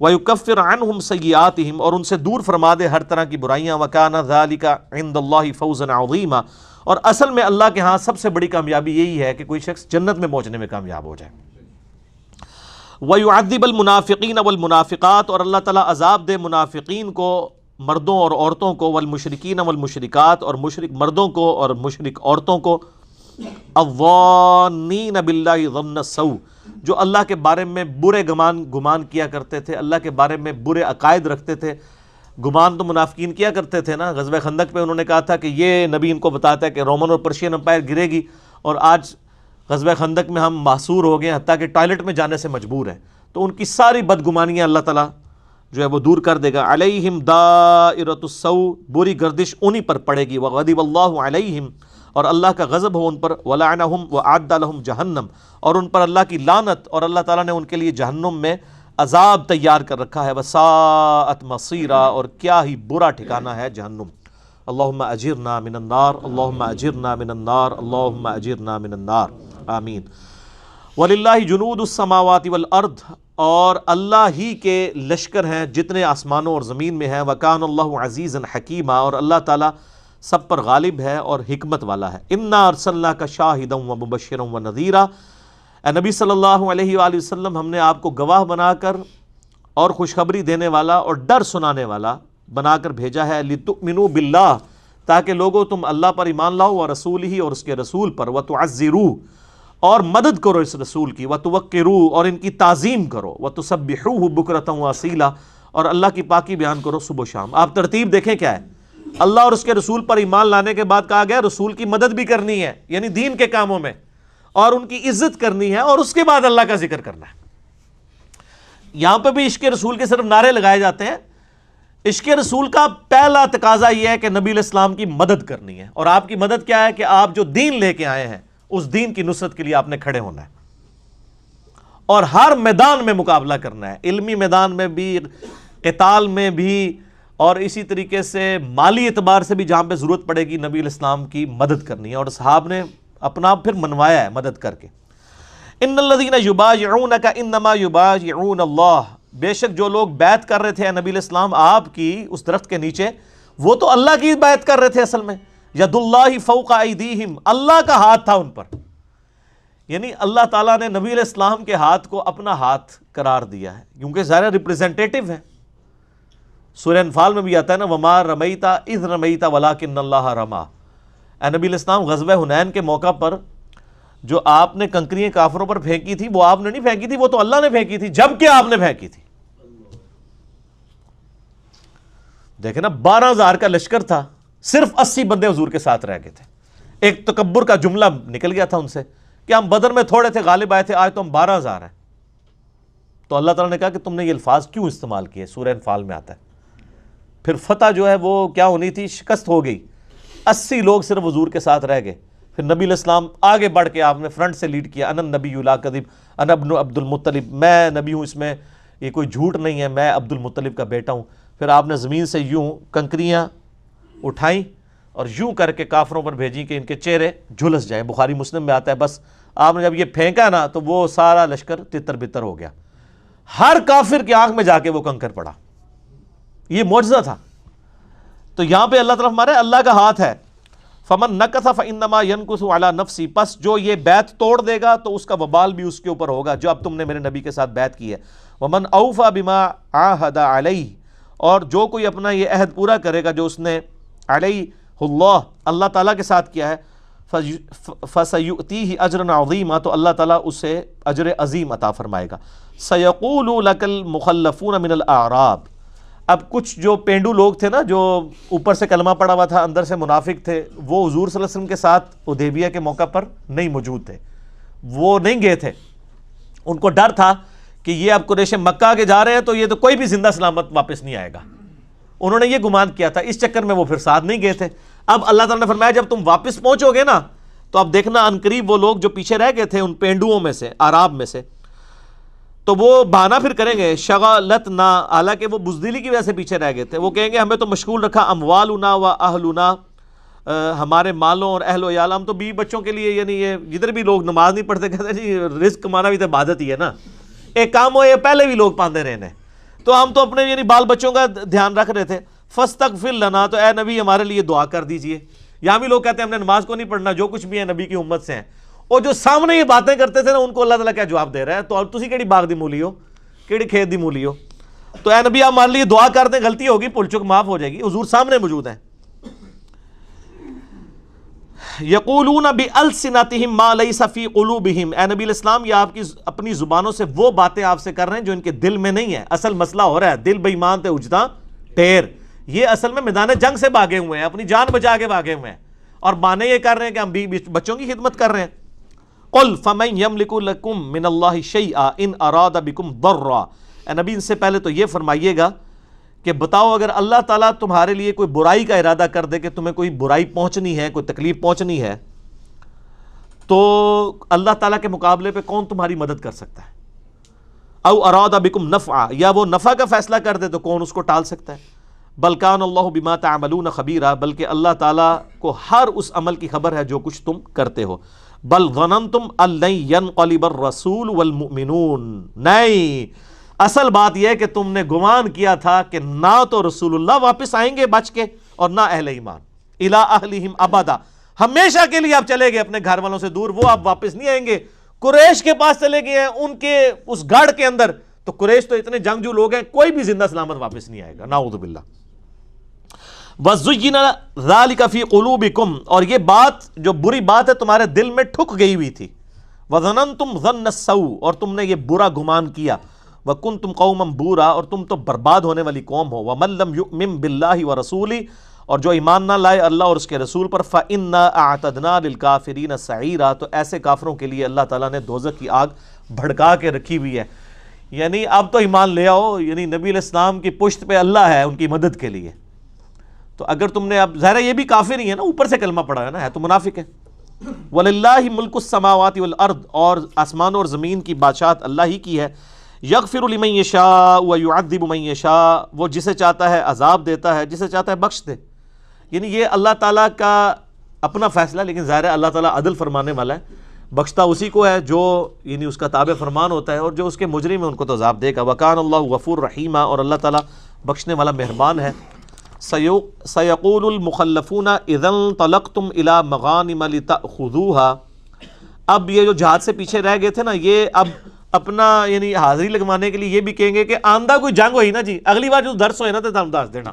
وَيُكَفِّرْ عَنْهُمْ سَيِّئَاتِهِمْ، اور ان سے دور فرما دے ہر طرح کی برائیاں. وَكَانَ ذَلِكَ عِنْدَ اللَّهِ فَوْزًا عَظِيمًا، اور اصل میں اللہ کے ہاں سب سے بڑی کامیابی یہی ہے کہ کوئی شخص جنت میں پہنچنے میں کامیاب ہو جائے۔ وَيُعَذِّبَ الْمُنَافِقِينَ وَالْمُنَافِقَاتِ، اور اللہ تعالیٰ عذاب دے منافقین کو، مردوں اور عورتوں کو، والمشرکین والمشرکات، اور مشرک مردوں کو اور مشرک عورتوں کو، الظانین باللہ ظن السوء، جو اللہ کے بارے میں برے گمان کیا کرتے تھے، اللہ کے بارے میں برے عقائد رکھتے تھے۔ گمان تو منافقین کیا کرتے تھے نا، غزوہ خندق پہ انہوں نے کہا تھا کہ یہ نبی ان کو بتاتا ہے کہ رومن اور پرشین امپائر گرے گی، اور آج غزوہ خندق میں ہم محصور ہو گئے ہیں، حتیٰ کہ ٹوائلٹ میں جانے سے مجبور ہیں۔ تو ان کی ساری بدگمانیاں اللہ تعالیٰ جو ہے وہ دور کر دے گا۔ علیہم دائرۃ السوء، بری گردش انہی پر پڑے گی۔ وغضب اللہ علیہم، اور اللہ کا غضب ہو ان پر۔ ولعنہم وأعد لہم جہنم، اور ان پر اللہ کی لعنت، اور اللہ تعالیٰ نے ان کے لیے جہنم میں عذاب تیار کر رکھا ہے۔ وساءت مصیرا، اور کیا ہی برا ٹھکانہ ہے جہنم۔ اللہم اجرنا من النار، اللہم اجرنا من النار، اللہم اجرنا من النار، آمین۔ وَلِلَّهِ جُنُودُ السَّمَاوَاتِ وَالْأَرْضِ، اور اللہ ہی کے لشکر ہیں جتنے آسمانوں اور زمین میں ہیں۔ وَكَانَ اللَّهُ عَزِيزًا حَكِيمًا، اور اللہ تعالیٰ سب پر غالب ہے اور حکمت والا ہے۔ اِنَّا أَرْسَلْنَاكَ شَاهِدًا وَمُبَشِّرًا وَنَذِيرًا، اے نبی صلی اللہ علیہ وآلہ وسلم، ہم نے آپ کو گواہ بنا کر اور خوشخبری دینے والا اور ڈر سنانے والا بنا کر بھیجا ہے۔ لِتُؤْمِنُوا بِاللَّهِ، تاکہ لوگوں تم اللہ پر ایمان لاؤ، وَرَسُولِهِ، اور اس کے رسول پر، وَتُعَزِّرُوهُ، اور مدد کرو اس رسول کی، وَتُوَقِّرُوهُ، اور ان کی تعظیم کرو، وَتُسَبِّحُوهُ بُكْرَةً وَأَصِيلًا، اور اللہ کی پاکی بیان کرو صبح و شام۔ آپ ترتیب دیکھیں کیا ہے، اللہ اور اس کے رسول پر ایمان لانے کے بعد کہا گیا رسول کی مدد بھی کرنی ہے، یعنی دین کے کاموں میں، اور ان کی عزت کرنی ہے، اور اس کے بعد اللہ کا ذکر کرنا ہے۔ یہاں پہ بھی عشق رسول کے صرف نعرے لگائے جاتے ہیں۔ عشق رسول کا پہلا تقاضا یہ ہے کہ نبی علیہ السلام کی مدد کرنی ہے، اور آپ کی مدد کیا ہے کہ آپ جو دین لے کے آئے ہیں اس دین کی نصرت کے لیے آپ نے کھڑے ہونا ہے، اور ہر میدان میں مقابلہ کرنا ہے، علمی میدان میں بھی، قتال میں بھی، اور اسی طریقے سے مالی اعتبار سے بھی جہاں پہ ضرورت پڑے گی نبی علیہ السلام کی مدد کرنی ہے، اور صحاب نے اپنا پھر منوایا ہے مدد کر کے۔ ان الذین یبایعونک انما یبایعون اللہ، بے شک جو لوگ بیعت کر رہے تھے نبی علیہ السلام آپ کی اس درخت کے نیچے، وہ تو اللہ کی بیعت کر رہے تھے اصل میں۔ ید اللہ فوق ایدیہم، اللہ کا ہاتھ تھا ان پر، یعنی اللہ تعالیٰ نے نبی علیہ السلام کے ہاتھ کو اپنا ہاتھ قرار دیا ہے، کیونکہ ظاہر ریپریزنٹیٹو ہے۔ سورہ انفال میں بھی آتا ہے نا، وما رمیت اذ رمیت ولکن اللہ رما۔ اے نبی علیہ السلام، غزوہ حنین کے موقع پر جو آپ نے کنکریاں کافروں پر پھینکی تھی، وہ آپ نے نہیں پھینکی تھی، وہ تو اللہ نے پھینکی تھی، جب کہ آپ نے پھینکی تھی۔ دیکھیں نا، 12,000 کا لشکر تھا، صرف 80 بندے حضور کے ساتھ رہ گئے تھے۔ ایک تکبر کا جملہ نکل گیا تھا ان سے کہ ہم بدر میں تھوڑے تھے، غالب آئے تھے، آج تو ہم 12,000 ہیں۔ تو اللہ تعالیٰ نے کہا کہ تم نے یہ الفاظ کیوں استعمال کیے؟ سورہ انفال میں آتا ہے۔ پھر فتح جو ہے وہ کیا ہونی تھی، شکست ہو گئی، 80 لوگ صرف حضور کے ساتھ رہ گئے۔ پھر نبی علیہ السلام آگے بڑھ کے آپ نے فرنٹ سے لیڈ کیا، انا النبی لا کذب انا ابن عبد المطلب، میں نبی ہوں، اس میں یہ کوئی جھوٹ نہیں ہے، میں عبد المطلب کا بیٹا ہوں۔ پھر آپ نے زمین سے یوں کنکریاں اٹھائیں اور یوں کر کے کافروں پر بھیجیں کہ ان کے چہرے جھلس جائیں۔ بخاری مسلم میں آتا ہے، بس آپ نے جب یہ پھینکا نا تو وہ سارا لشکر تتر بتر ہو گیا، ہر کافر کی آنکھ میں جا کے وہ کنکر پڑا۔ یہ معجزہ تھا۔ تو یہاں پہ اللہ تعالیٰ ہمارے اللہ کا ہاتھ ہے۔ فمن نکث فانما ينکث علی نفسی، پس جو یہ بیعت توڑ دے گا تو اس کا وبال بھی اس کے اوپر ہوگا، جو اب تم نے میرے نبی کے ساتھ بیعت کی ہے۔ ومن اوفى بما عاہد علیہ، اور جو کوئی اپنا یہ عہد پورا کرے گا جو اس نے علیہ اللہ تعالیٰ کے ساتھ کیا ہے، فسیؤتیہ اجرا عظیما، تو اللہ تعالیٰ اسے اجر عظیم عطا فرمائے گا۔ سیقول لک المخلفون من الاعراب، اب کچھ جو پینڈو لوگ تھے نا، جو اوپر سے کلمہ پڑا ہوا تھا اندر سے منافق تھے، وہ حضور صلی اللہ علیہ وسلم کے ساتھ حدیبیہ کے موقع پر نہیں موجود تھے، وہ نہیں گئے تھے۔ ان کو ڈر تھا کہ یہ اب قریش مکہ کے جا رہے ہیں تو یہ تو کوئی بھی زندہ سلامت واپس نہیں آئے گا، انہوں نے یہ گمان کیا تھا، اس چکر میں وہ پھر ساتھ نہیں گئے تھے۔ اب اللہ تعالیٰ نے فرمایا جب تم واپس پہنچو گے نا تو اب دیکھنا عنقریب وہ لوگ جو پیچھے رہ گئے تھے ان پینڈوؤں میں سے، اعراب میں سے، تو وہ بہانہ پھر کریں گے شغلتنا، حالانکہ وہ بزدلی کی وجہ سے پیچھے رہ گئے تھے، وہ کہیں گے ہمیں تو مشغول رکھا اموالنا و اہلنا، ہمارے مالوں اور اہل و عیال، ہم تو بیوی بچوں کے لیے، یعنی یہ جدھر بھی لوگ نماز نہیں پڑھتے کہتے ہیں جی رزق کمانا بھی تو عبادت ہی ہے نا، ایک کام ہو یہ پہلے بھی لوگ پاندے رہے ہیں، تو ہم تو اپنے یعنی بال بچوں کا دھیان رکھ رہے تھے۔ فاستغفر لنا، تو اے نبی ہمارے لیے دعا کر دیجئے، یہاں بھی لوگ کہتے ہیں ہم نے نماز کو نہیں پڑھنا، جو کچھ بھی ہے نبی کی امت سے ہیں، اور جو سامنے یہ باتیں کرتے تھے نا ان کو اللہ تعالیٰ کیا جواب دے رہا ہے، تو تسی کیڑی باغ دی مولی ہو، کیڑی کھیت دی مولی ہو؟ تو اے نبی آپ مان لیے دعا کر دیں، غلطی ہوگی بھول چک معاف ہو جائے گی، حضور سامنے موجود ہیں۔ یقولون بألسنتہم ما لیس فی قلوبہم، اے نبی الاسلام یہ آپ کی اپنی زبانوں سے وہ باتیں آپ سے کر رہے ہیں جو ان کے دل میں نہیں ہے۔ اصل مسئلہ ہو رہا ہے دل بے ایمان تے اجدا ٹیر، یہ اصل میں میدان جنگ سے بھاگے ہوئے ہیں، اپنی جان بچا کے بھاگے ہوئے ہیں، اور بانے یہ کر رہے ہیں کہ ہم بھی بچوں کی خدمت کر رہے ہیں۔ قل فمن یملک لکم من اللہ شیئا ان اراد بکم ضرا، اے نبی ان سے پہلے تو یہ فرمائیے گا کہ بتاؤ اگر اللہ تعالیٰ تمہارے لیے کوئی برائی کا ارادہ کر دے کہ تمہیں کوئی برائی پہنچنی ہے، کوئی تکلیف پہنچنی ہے، تو اللہ تعالیٰ کے مقابلے پہ کون تمہاری مدد کر سکتا ہے؟ او اراد بکم نفعا، یا وہ نفع کا فیصلہ کر دے تو کون اس کو ٹال سکتا ہے؟ بل کان اللہ بما تعملون خبیرا، بلکہ اللہ تعالیٰ کو ہر اس عمل کی خبر ہے جو کچھ تم کرتے ہو۔ بل ظننتم ان لن ينقلب الرسول والمؤمنون، نہیں، اصل بات یہ ہے کہ تم نے گمان کیا تھا کہ نہ تو رسول اللہ واپس آئیں گے بچ کے، اور نہ اہل ایمان، الی اہلہم ابدا، ہمیشہ کے لیے آپ چلے گئے اپنے گھر والوں سے دور، وہ آپ واپس نہیں آئیں گے۔ قریش کے پاس چلے گئے ہیں، ان کے اس گڑھ کے اندر، تو قریش تو اتنے جنگجو لوگ ہیں، کوئی بھی زندہ سلامت واپس نہیں آئے گا، نعوذ باللہ۔ وَزُيِّنَ ذَلِكَ فِي قُلُوبِكُمْ، اور یہ بات جو بری بات ہے تمہارے دل میں ٹھک گئی ہوئی تھی۔ وَظَنَنْتُمْ ظَنَّ السَّوْءِ، اور تم نے یہ برا گمان کیا۔ وَكُنْتُمْ قَوْمًا بُورًا، اور تم تو برباد ہونے والی قوم ہو۔ وَمَن لَّمْ يُؤْمِن بِاللَّهِ وَرَسُولِهِ، اور جو ایمان نہ لائے اللہ اور اس کے رسول پر، فَإِنَّا أَعْتَدْنَا لِلْكَافِرِينَ سَعِيرًا، تو ایسے کافروں کے لیے اللہ تعالیٰ نے دوزخ کی آگ بھڑکا کے رکھی ہوئی ہے۔ یعنی اب تو ایمان لے آؤ، یعنی نبی علیہ السلام کی پشت پہ اللہ ہے ان کی مدد کے لیے۔ تو اگر تم نے، اب ظاہر ہے یہ بھی کافر ہی ہے نا، اوپر سے کلمہ پڑھا ہے نا، ہے تو منافق ہے۔ وَلِلَّهِ مُلْكُ السَّمَاوَاتِ وَالْأَرْضِ، اور آسمانوں اور زمین کی بادشاہت اللہ ہی کی ہے۔ یغفر لمن یشاء ویعذب من یشاء، وہ جسے چاہتا ہے عذاب دیتا ہے، جسے چاہتا ہے بخش دے۔ یعنی یہ اللہ تعالیٰ کا اپنا فیصلہ، لیکن ظاہر ہے اللہ تعالیٰ عدل فرمانے والا ہے، بخشتا اسی کو ہے جو یعنی اس کا تابع فرمان ہوتا ہے، اور جو اس کے مجرم ہیں ان کو تو عذاب دے گا۔ وکان اللہ غفور رحیما، اور اللہ تعالیٰ بخشنے والا مہربان ہے۔ سیقول المخلفون اذا انطلقتم الى مغانم لتأخذوها، اب یہ جو جہاد سے پیچھے رہ گئے تھے نا، یہ اب اپنا یعنی حاضری لگوانے کے لیے یہ بھی کہیں گے کہ آندہ کوئی جنگ ہوئی نا جی، اگلی بار جو درس ہوئے نا تو ہم دس دینا،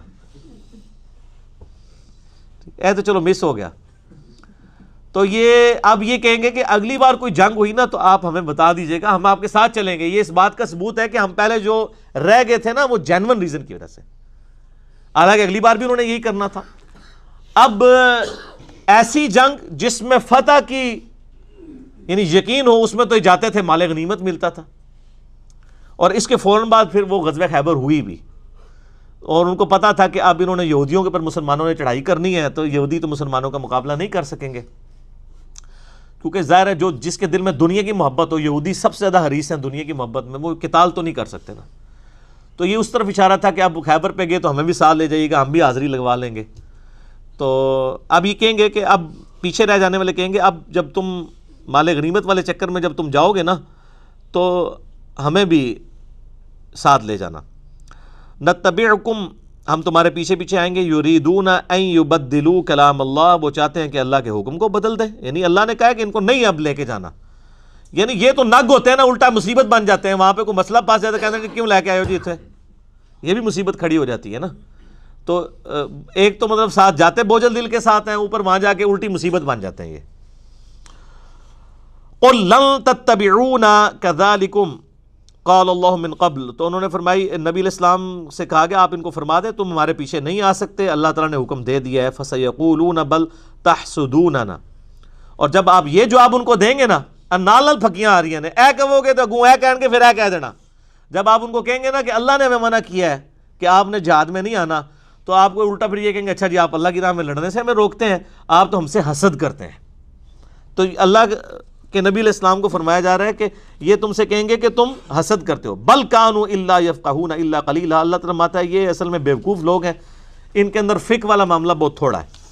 اے تو چلو مس ہو گیا، تو یہ اب یہ کہیں گے کہ اگلی بار کوئی جنگ ہوئی نا تو آپ ہمیں بتا دیجئے گا، ہم آپ کے ساتھ چلیں گے۔ یہ اس بات کا ثبوت ہے کہ ہم پہلے جو رہ گئے تھے نا وہ جینون ریزن کی وجہ سے، حالانکہ اگلی بار بھی انہوں نے یہی کرنا تھا۔ اب ایسی جنگ جس میں فتح کی یعنی یقین ہو، اس میں تو جاتے تھے مال غنیمت ملتا تھا، اور اس کے فوراً بعد پھر وہ غزوہ خیبر ہوئی بھی، اور ان کو پتا تھا کہ اب انہوں نے یہودیوں کے پر مسلمانوں نے چڑھائی کرنی ہے، تو یہودی تو مسلمانوں کا مقابلہ نہیں کر سکیں گے، کیونکہ ظاہر ہے جو جس کے دل میں دنیا کی محبت ہو، یہودی سب سے زیادہ حریص ہیں دنیا کی محبت میں، وہ قتال تو نہیں کر سکتے نا۔ تو یہ اس طرف اشارہ تھا کہ اب خیبر پہ گئے تو ہمیں بھی ساتھ لے جائیے گا، ہم بھی حاضری لگوا لیں گے۔ تو اب یہ کہیں گے کہ اب پیچھے رہ جانے والے کہیں گے اب جب تم مال غنیمت والے چکر میں جب تم جاؤ گے نا تو ہمیں بھی ساتھ لے جانا۔ نتبعکم، ہم تمہارے پیچھے پیچھے آئیں گے۔ یریدون ان یبدلوا کلام اللہ، وہ چاہتے ہیں کہ اللہ کے حکم کو بدل دیں، یعنی اللہ نے کہا ہے کہ ان کو نہیں اب لے کے جانا، یعنی یہ تو نگ ہوتے ہیں نا، الٹا مصیبت بن جاتے ہیں، وہاں پہ کوئی مسئلہ پاس جاتا ہے کہتے ہیں کہ کیوں لے کے آئے ہو جی اتنے، یہ بھی مصیبت کھڑی ہو جاتی ہے نا۔ تو ایک تو مطلب ساتھ جاتے بوجھل دل کے ساتھ ہیں، اوپر وہاں جا کے الٹی مصیبت بن جاتے ہیں یہ۔ قل لن تتبعونا كذلكم قال اللہ من قبل، تو انہوں نے فرمائی نبی علیہ السلام سے کہا گیا آپ ان کو فرما دیں تم ہمارے پیچھے نہیں آ سکتے، اللہ تعالیٰ نے حکم دے دیا ہے۔ فسیقولون بل تحسدوننا، اور جب آپ یہ جواب ان کو دیں گے نا، نال نال پھکیاں آ رہی ہیں، اے کہو گے تو گوں اے کہن کے پھر اے کہہ دینا۔ جب آپ ان کو کہیں گے نا کہ اللہ نے ہمیں منع کیا ہے کہ آپ نے جہاد میں نہیں آنا، تو آپ کو الٹا پھر یہ کہیں گے اچھا جی آپ اللہ کی راہ میں لڑنے سے ہمیں روکتے ہیں، آپ تو ہم سے حسد کرتے ہیں۔ تو اللہ کہ نبی علیہ السلام کو فرمایا جا رہا ہے کہ یہ تم سے کہیں گے کہ تم حسد کرتے ہو۔ بل کانوا الا یفقهون الا قلیلا، اللہ تعالیٰ فرماتا ہے یہ اصل میں بیوقوف لوگ ہیں، ان کے اندر فقہ والا معاملہ بہت تھوڑا ہے۔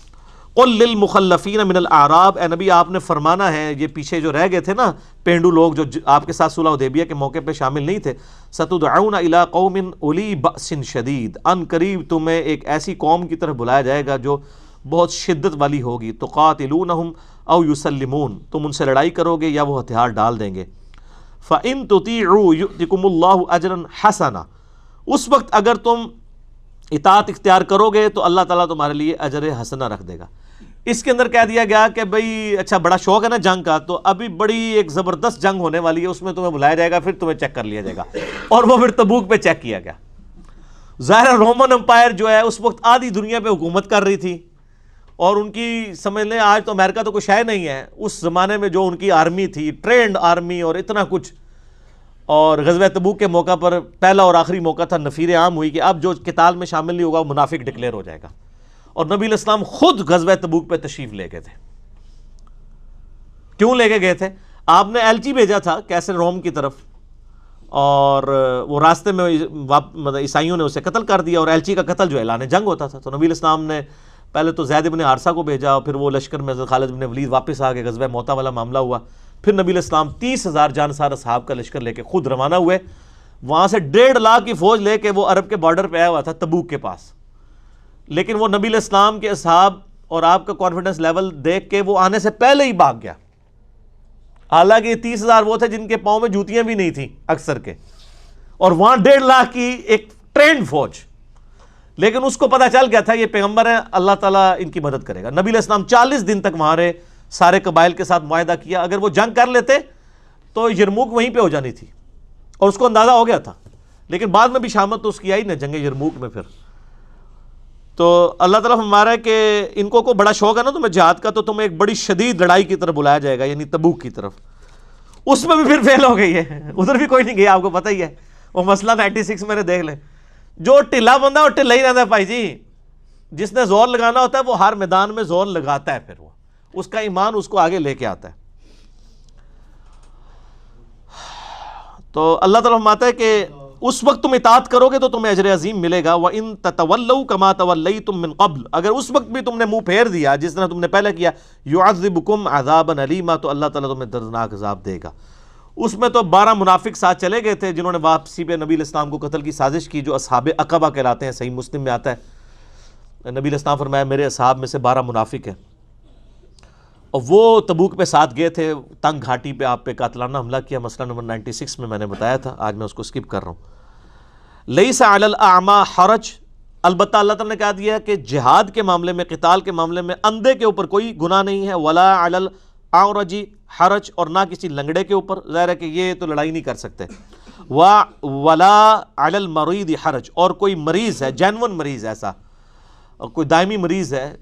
قل للمخلفین من الاعراب، اے نبی آپ نے فرمانا ہے یہ پیچھے جو رہ گئے تھے نا پینڈو لوگ جو آپ کے ساتھ صلح حدیبیہ کے موقع پہ شامل نہیں تھے، ستدعون الی قوم اولی بأس شدید، ان قریب تمہیں ایک ایسی قوم کی طرف بلایا جائے گا جو بہت شدت والی ہوگی. تقاتلونہم او یسلمون، تم ان سے لڑائی کرو گے یا وہ ہتھیار ڈال دیں گے. فَإِن تُطِيعُوا يُؤْتِكُمُ اللَّهُ أَجْرًا حَسَنًا، اس وقت اگر تم اطاعت اختیار کرو گے تو اللہ تعالیٰ تمہارے لیے اجر حسنہ رکھ دے گا. اس کے اندر کہہ دیا گیا کہ بھئی اچھا بڑا شوق ہے نا جنگ کا، تو ابھی بڑی ایک زبردست جنگ ہونے والی ہے، اس میں تمہیں بلایا جائے گا، پھر تمہیں چیک کر لیا جائے گا. اور وہ پھر تبوک پہ چیک کیا گیا. ظاہر رومن امپائر جو ہے اس وقت آدھی دنیا پہ حکومت کر رہی تھی، اور ان کی سمجھ لیں آج تو امریکہ تو کوئی شے نہیں ہے، اس زمانے میں جو ان کی آرمی تھی، ٹرینڈ آرمی اور اتنا کچھ. اور غزوہ تبوک کے موقع پر پہلا اور آخری موقع تھا، نفیر عام ہوئی کہ اب جو قتال میں شامل نہیں ہوگا وہ منافق ڈکلیئر ہو جائے گا. اور نبی علیہ السلام خود غزوہ تبوک پہ تشریف لے گئے تھے. کیوں لے کے گئے تھے؟ آپ نے ایلچی بھیجا تھا کیسر روم کی طرف، اور وہ راستے میں عیسائیوں نے اسے قتل کر دیا، اور ایلچی کا قتل جو اعلان جنگ ہوتا تھا. تو نبی علیہ السلام نے پہلے تو زید بن حارثہ کو بھیجا، اور پھر وہ لشکر میں حضرت خالد بن ولید واپس آ گئے، غزوہ موتا والا معاملہ ہوا. پھر نبی علیہ السلام 30,000 جانسار اصحاب کا لشکر لے کے خود روانہ ہوئے. وہاں سے 1.5 لاکھ کی فوج لے کے وہ عرب کے بارڈر پہ آیا ہوا تھا تبوک کے پاس. لیکن وہ نبی علیہ السلام کے اصحاب اور آپ کا کانفیڈنس لیول دیکھ کے وہ آنے سے پہلے ہی بھاگ گیا. حالانکہ یہ 30,000 وہ تھے جن کے پاؤں میں جوتیاں بھی نہیں تھیں اکثر کے، اور وہاں 1.5 لاکھ کی ایک ٹرینڈ فوج. لیکن اس کو پتہ چل گیا تھا یہ پیغمبر ہیں، اللہ تعالیٰ ان کی مدد کرے گا. نبی علیہ السلام 40 دن تک وہاں رہے، سارے قبائل کے ساتھ معاہدہ کیا. اگر وہ جنگ کر لیتے تو یرموک وہیں پہ ہو جانی تھی، اور اس کو اندازہ ہو گیا تھا. لیکن بعد میں بھی شامت تو اس کی آئی نا جنگ یرموک میں. پھر تو اللہ تعالیٰ ہمارا ہے کہ ان کو بڑا شوق ہے نا تمہیں جہاد کا، تو تمہیں ایک بڑی شدید لڑائی کی طرف بلایا جائے گا، یعنی تبوک کی طرف. اس میں بھی پھر فیل ہو گئی ہے، ادھر بھی کوئی نہیں گیا، آپ کو پتہ ہی ہے. وہ مسئلہ 96 میں نے دیکھ لیں. جو ٹھلا بندہ وہ ٹھلا ہی رہتا ہے بھائی جی. جس نے زور لگانا ہوتا ہے وہ ہر میدان میں زور لگاتا ہے، پھر وہ اس کا ایمان اس کو آگے لے کے آتا ہے. تو اللہ تعالیٰ فرماتا ہے کہ اس وقت تم اطاعت کرو گے تو تمہیں اجر عظیم ملے گا. وَإِن تَتَوَلَّوْا كَمَا تَوَلَّيْتُم مِّن قَبْلُ، اگر اس وقت بھی تم نے منہ پھیر دیا جس طرح تم نے پہلے کیا، يُعَذِّبُكُمْ عَذَابًا أَلِيمًا، تو اللہ تعالیٰ تمہیں دردناک عذاب دے گا. اس میں تو 12 منافق ساتھ چلے گئے تھے جنہوں نے واپسی پہ نبی علیہ السلام کو قتل کی سازش کی، جو اصحاب عقبہ کہلاتے ہیں. صحیح مسلم میں آتا ہے نبی علیہ السلام فرمایا میرے اصحاب میں سے 12 منافق ہیں، اور وہ تبوک پہ ساتھ گئے تھے. تنگ گھاٹی پہ آپ پہ قاتلانہ حملہ کیا، مسئلہ نمبر 96 میں نے بتایا تھا، آج میں اس کو سکپ کر رہا ہوں. لیس علی الاعمی حرج، البتہ اللہ تعالیٰ نے کہا دیا کہ جہاد کے معاملے میں، قتال کے معاملے میں اندھے کے اوپر کوئی گناہ نہیں ہے. ولا علی الاعرج حرج، اور نہ کسی لنگڑے کے اوپر. ظاہر ہے کہ یہ تو لڑائی نہیں کر سکتے. ولا علی المریض حرج، اور کوئی مریض ہے، جینون مریض ایسا، اور کوئی دائمی مریض ہے،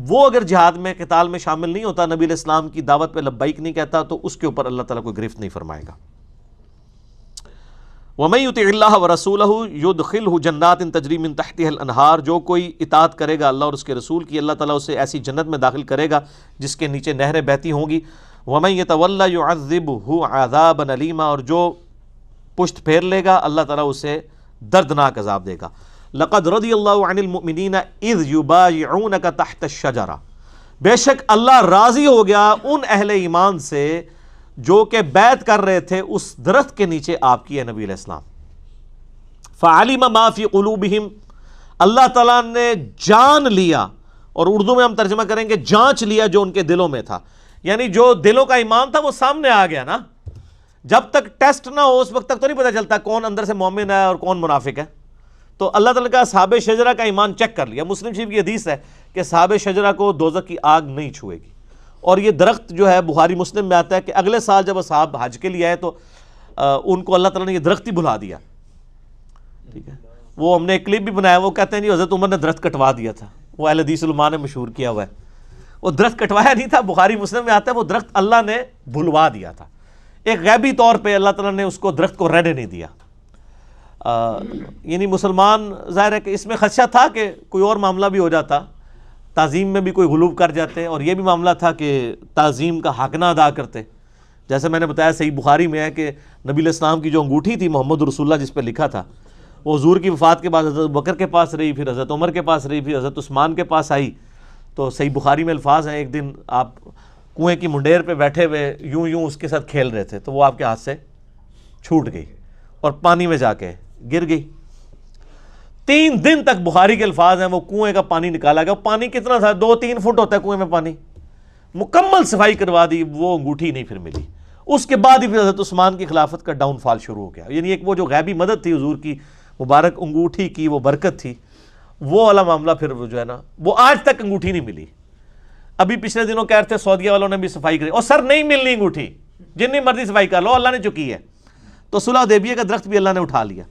وہ اگر جہاد میں قتال میں شامل نہیں ہوتا، نبی علیہ السلام کی دعوت پہ لبیک نہیں کہتا، تو اس کے اوپر اللہ تعالیٰ کوئی گرفت نہیں فرمائے گا. وَمَن يُطِعِ اللَّهَ وَرَسُولَهُ يُدْخِلْهُ جَنَّاتٍ تَجْرِي مِن تَحْتِهَا الْأَنْهَارُ، جو کوئی اطاعت کرے گا اللہ اور اس کے رسول کی، اللہ تعالیٰ اسے ایسی جنت میں داخل کرے گا جس کے نیچے نہریں بہتی ہوں گی. وَمَن يَتَوَلَّ يُعَذِّبْهُ عَذَابًا أَلِيمًا، اور جو پشت پھیر لے گا اللہ تعالیٰ اسے دردناک عذاب دے گا. لَقَدْ رَضِيَ اللَّهُ عَنِ الْمُؤْمِنِينَ إِذْ يُبَايِعُونَكَ تَحْتَ الشَّجَرَةِ، بے شک اللہ راضی ہو گیا ان اہل ایمان سے جو کہ بیعت کر رہے تھے اس درخت کے نیچے آپ کی، نبی علیہ السلام. فَعَلِمَ مَا فِي قُلُوبِهِمْ، اللہ تعالیٰ نے جان لیا، اور اردو میں ہم ترجمہ کریں گے جانچ لیا جو ان کے دلوں میں تھا. یعنی جو دلوں کا ایمان تھا وہ سامنے آ گیا نا. جب تک ٹیسٹ نہ ہو اس وقت تک تو نہیں پتہ چلتا کون اندر سے مومن ہے اور کون منافق ہے. تو اللہ تعالیٰ کا اصحاب شجرہ کا ایمان چیک کر لیا. مسلم شریف کی حدیث ہے کہ اصحاب شجرہ کو دوزخ کی آگ نہیں چھوئے گی. اور یہ درخت جو ہے بخاری مسلم میں آتا ہے کہ اگلے سال جب اصحاب حج کے لیے آئے تو ان کو اللہ تعالیٰ نے یہ درخت ہی بھلا دیا. ٹھیک ہے، وہ ہم نے ایک کلپ بھی بنایا، وہ کہتے ہیں جی حضرت عمر نے درخت کٹوا دیا تھا. وہ اہل حدیث علماء نے مشہور کیا ہوا ہے. وہ درخت کٹوایا نہیں تھا، بخاری مسلم میں آتا ہے وہ درخت اللہ نے بھلوا دیا تھا. ایک غیبی طور پہ اللہ تعالیٰ نے اس کو درخت کو رہنے نہیں دیا. یعنی مسلمان ظاہر ہے کہ اس میں خدشہ تھا کہ کوئی اور معاملہ بھی ہو جاتا، تعظیم میں بھی کوئی غلوب کر جاتے، اور یہ بھی معاملہ تھا کہ تعظیم کا حق نہ ادا کرتے. جیسے میں نے بتایا صحیح بخاری میں ہے کہ نبی علیہ السلام کی جو انگوٹھی تھی محمد رسول اللہ جس پہ لکھا تھا، وہ حضور کی وفات کے بعد حضرت بکر کے پاس رہی، پھر حضرت عمر کے پاس رہی، پھر حضرت عثمان کے پاس آئی. تو صحیح بخاری میں الفاظ ہیں ایک دن آپ کنویں کی منڈیر پہ بیٹھے ہوئے یوں اس کے ساتھ کھیل رہے تھے تو وہ آپ کے ہاتھ سے چھوٹ گئی اور پانی میں جا کے گر گئی. 3 دن تک بخاری کے الفاظ ہیں وہ کنویں کا پانی نکالا گیا. پانی کتنا تھا؟ 2-3 فٹ ہوتا ہے کنویں میں پانی. مکمل صفائی کروا دی, وہ انگوٹھی نہیں پھر ملی. اس کے بعد ہی پھر حضرت عثمان کی خلافت کا ڈاؤن فال شروع ہو گیا. یعنی ایک وہ جو غیبی مدد تھی حضور کی مبارک انگوٹھی کی, وہ برکت تھی, وہ والا معاملہ پھر جو ہے نا, وہ آج تک انگوٹھی نہیں ملی. ابھی پچھلے دنوں کہہ رہے تھے سعودیہ والوں نے بھی صفائی کری, اور سر نہیں ملنی انگوٹھی, جتنی مرضی صفائی کر لو, اللہ نے جو کی ہے. تو صلح حدیبیہ کا درخت بھی اللہ نے اٹھا لیا.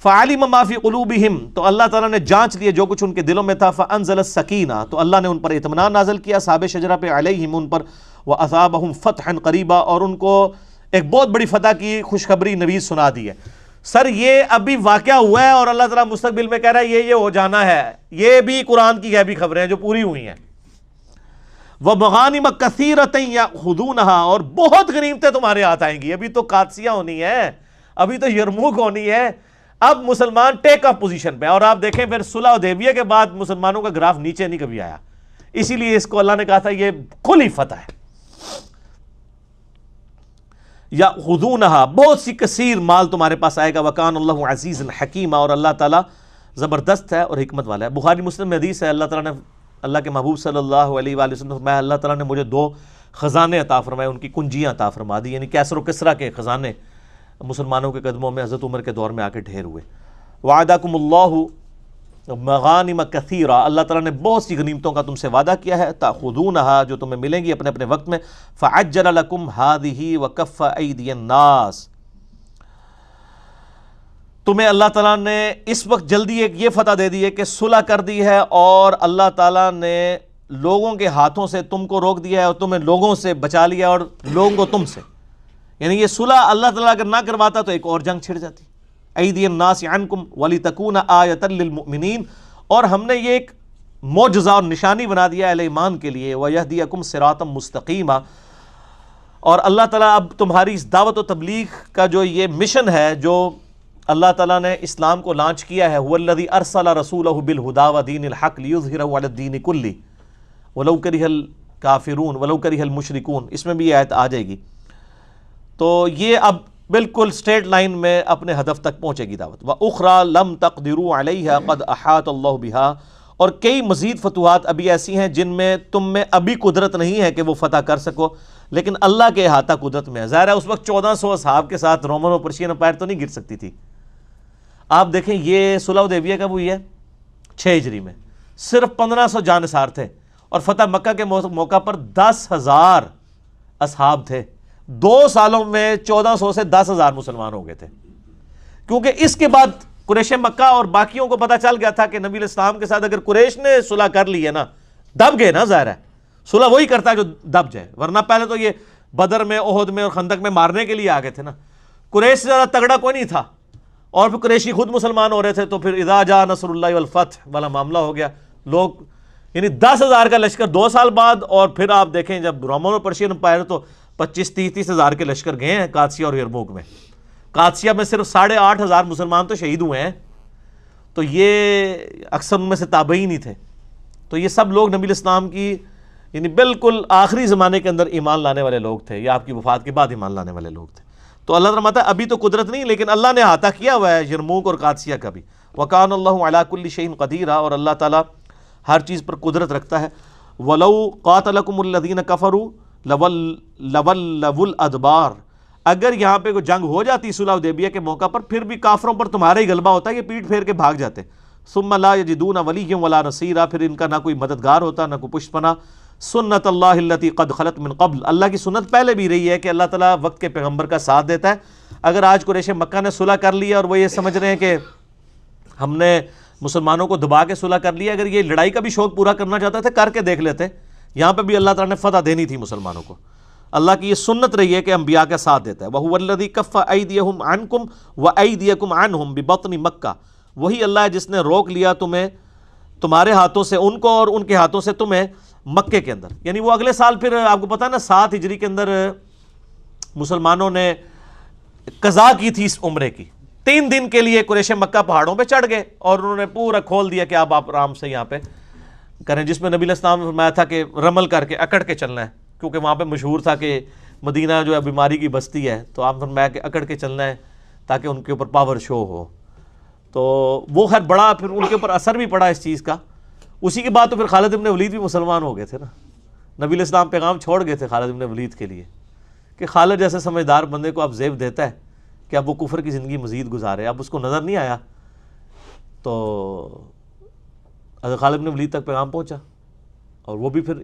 فعلم ما فی قلوبہم, تو اللہ تعالیٰ نے جانچ لیا جو کچھ ان کے دلوں میں تھا. فانزل السکینہ, تو اللہ نے ان پر اطمینان نازل کیا. اصحاب شجرہ پہ علیہم, ان پر. واصابہم فتحا قریبا, اور ان کو ایک بہت بڑی فتح کی خوشخبری نویز سنا دی ہے. سر یہ ابھی واقعہ ہوا ہے اور اللہ تعالیٰ مستقبل میں کہہ رہا ہے یہ ہو جانا ہے. یہ بھی قرآن کی غیبی خبریں ہیں جو پوری ہوئی ہیں. وَمَغَانِمَ كَثِيرَةً يَأْخُذُونَهَا, اور بہت غنیمتیں تمہارے ہاتھ آئیں گی. ابھی تو قادسیہ ہونی ہے, ابھی تو یرموک ہونی ہے. اب مسلمان ٹیک آف پوزیشن پہ. اور آپ دیکھیں پھر صلح حدیبیہ کے بعد مسلمانوں کا گراف نیچے نہیں کبھی آیا. اسی لیے اس کو اللہ نے کہا تھا یہ کھلی فتح ہے. یأخذونہا, بہت سی کثیر مال تمہارے پاس آئے گا. وکان اللہ عزیزا حکیما, اور اللہ تعالیٰ زبردست ہے اور حکمت والا ہے. بخاری مسلم میں حدیث ہے, اللہ تعالیٰ نے, اللہ کے محبوب صلی اللہ علیہ وآلہ وسلم نے فرمایا, اللہ تعالیٰ نے مجھے 2 خزانے عطا فرمائے, ان کی کنجیاں عطا فرما دی. یعنی کیسر و کسریٰ کے خزانے مسلمانوں کے قدموں میں حضرت عمر کے دور میں آ کے ڈھیر ہوئے. وعدکم اللہ مغانم کثیرہ, اللہ تعالیٰ نے بہت سی غنیمتوں کا تم سے وعدہ کیا ہے. تاخذونہا, جو تمہیں ملیں گی اپنے اپنے وقت میں. فعجل لکم ہذہ وکف ایدی الناس, تمہیں اللہ تعالیٰ نے اس وقت جلدی ایک یہ فتح دے دی ہے کہ صلح کر دی ہے, اور اللہ تعالیٰ نے لوگوں کے ہاتھوں سے تم کو روک دیا ہے, اور تمہیں لوگوں سے بچا لیا, اور لوگوں کو تم سے. یعنی یہ صلح اللہ تعالیٰ اگر نہ کرواتا تو ایک اور جنگ چھڑ جاتی. ایدی الناس عنکم ولتکون آیۃ للمؤمنین, اور ہم نے یہ ایک معجزہ اور نشانی بنا دیا اہل ایمان کے لیے. ویہدیکم صراطا مستقیما, اور اللہ تعالیٰ اب تمہاری اس دعوت و تبلیغ کا جو یہ مشن ہے جو اللہ تعالیٰ نے اسلام کو لانچ کیا ہے, هو الذی ارسل رسولہ بالہدی ودین الحق لیظہرہ علی الدین کلہ ولو کرہ الکافرون ولو کرہ المشرکون, اس میں بھی یہ آیت آ جائے گی. تو یہ اب بالکل سٹریٹ لائن میں اپنے ہدف تک پہنچے گی دعوت. وَأُخْرَى لَمْ تَقْدِرُوا عَلَيْهَا قَدْ أَحَاطَ اللَّهُ بِهَا, اور کئی مزید فتوحات ابھی ایسی ہیں جن میں تم میں ابھی قدرت نہیں ہے کہ وہ فتح کر سکو, لیکن اللہ کے احاطہ قدرت میں ہے. ظاہر ہے اس وقت 1400 اصحاب کے ساتھ رومن اور پرشین امپائر تو نہیں گر سکتی تھی. آپ دیکھیں یہ صلح حدیبیہ کب ہوئی ہے؟ 6 ہجری میں. صرف 1500 جانثار تھے, اور فتح مکہ کے موقع پر 10,000 اصحاب تھے. 2 سالوں میں 1400 سے 10,000 مسلمان ہو گئے تھے, کیونکہ اس کے بعد قریش مکہ اور باقیوں کو پتہ چل گیا تھا کہ نبی علیہ السلام کے ساتھ اگر قریش نے صلح کر لی ہے نا, دب گئے نا. ظاہر ہے صلح وہی کرتا ہے جو دب جائے, ورنہ پہلے تو یہ بدر میں, احد میں اور خندق میں مارنے کے لیے آ گئے تھے نا. قریش سے زیادہ تگڑا کوئی نہیں تھا, اور پھر قریشی خود مسلمان ہو رہے تھے, تو پھر اذا جاء نصر اللہ والفتح والا معاملہ ہو گیا. لوگ یعنی 10,000 کا لشکر 2 سال بعد, اور پھر آپ دیکھیں جب رومن اور پرشین امپائر تو 25-30 ہزار کے لشکر گئے ہیں قادسیہ اور یرموک میں. قادسیہ میں صرف 8,500 مسلمان تو شہید ہوئے ہیں, تو یہ اکثر ان میں سے تابعین نہیں تھے. تو یہ سب لوگ نبی الاسلام کی یعنی بالکل آخری زمانے کے اندر ایمان لانے والے لوگ تھے, یا آپ کی وفات کے بعد ایمان لانے والے لوگ تھے. تو اللہ تعالیٰ ابھی تو قدرت نہیں, لیکن اللہ نے احاطہ کیا ہوا ہے یرموک اور قادسیہ کا بھی. وکان اللہ علی کل شیء قدیر, اور اللہ تعالیٰ ہر چیز پر قدرت رکھتا ہے. ولو قاتلکم الذین کفروا لولوا الادبار, اگر یہاں پہ کوئی جنگ ہو جاتی صلح حدیبیہ کے موقع پر, پھر بھی کافروں پر تمہارا ہی غلبہ ہوتا ہے, یہ پیٹ پھیر کے بھاگ جاتے. ثم لا یجدون ولیا ولا نصیرا, پھر ان کا نہ کوئی مددگار ہوتا نہ کوئی پشت پناہ. سنت اللہ التی قد خلت من قبل, اللہ کی سنت پہلے بھی رہی ہے کہ اللہ تعالیٰ وقت کے پیغمبر کا ساتھ دیتا ہے. اگر آج قریش مکہ نے صلح کر لیا اور وہ یہ سمجھ رہے ہیں کہ ہم نے مسلمانوں کو دبا کے صلح کر لیا, اگر یہ لڑائی کا بھی شوق پورا کرنا چاہتے تھے کر کے دیکھ لیتے. یہاں پہ بھی اللہ تعالیٰ نے فتح دینی تھی مسلمانوں کو. اللہ کی یہ سنت رہی ہے کہ انبیاء کا ساتھ دیتا ہے. وَهُوَ الَّذِي كَفَّ أَيْدِيَهُمْ عَنْكُمْ وَأَيْدِيَكُمْ عَنْهُمْ بِبَطْنِ مَكَّةَ, وہی اللہ ہے جس نے روک لیا تمہیں تمہارے ہاتھوں سے ان کو, اور ان کے ہاتھوں سے تمہیں مکے کے اندر. یعنی وہ اگلے سال پھر آپ کو پتا ہے نا 7 ہجری کے اندر مسلمانوں نے قضا کی تھی اس عمرے کی. 3 دن کے لیے قریش مکہ پہاڑوں پہ چڑھ گئے, اور انہوں نے پورا کھول دیا کہ آپ آرام سے یہاں پہ کریں, جس میں نبی علیہ السلام نے فرمایا تھا کہ رمل کر کے اکڑ کے چلنا ہے, کیونکہ وہاں پہ مشہور تھا کہ مدینہ جو ہے بیماری کی بستی ہے, تو آپ فرمایا کہ اکڑ کے چلنا ہے تاکہ ان کے اوپر پاور شو ہو. تو وہ خیر بڑا پھر ان کے اوپر اثر بھی پڑا اس چیز کا. اسی کے بعد تو پھر خالد ابن ولید بھی مسلمان ہو گئے تھے نا. نبی علیہ السلام پیغام چھوڑ گئے تھے خالد ابن ولید کے لیے کہ خالد جیسے سمجھدار بندے کو اب زیب دیتا ہے کہ اب وہ کفر کی زندگی مزید گزارے. اب اس کو نظر نہیں آیا تو حضرت خالد ابن ولید تک پیغام پہنچا اور وہ بھی پھر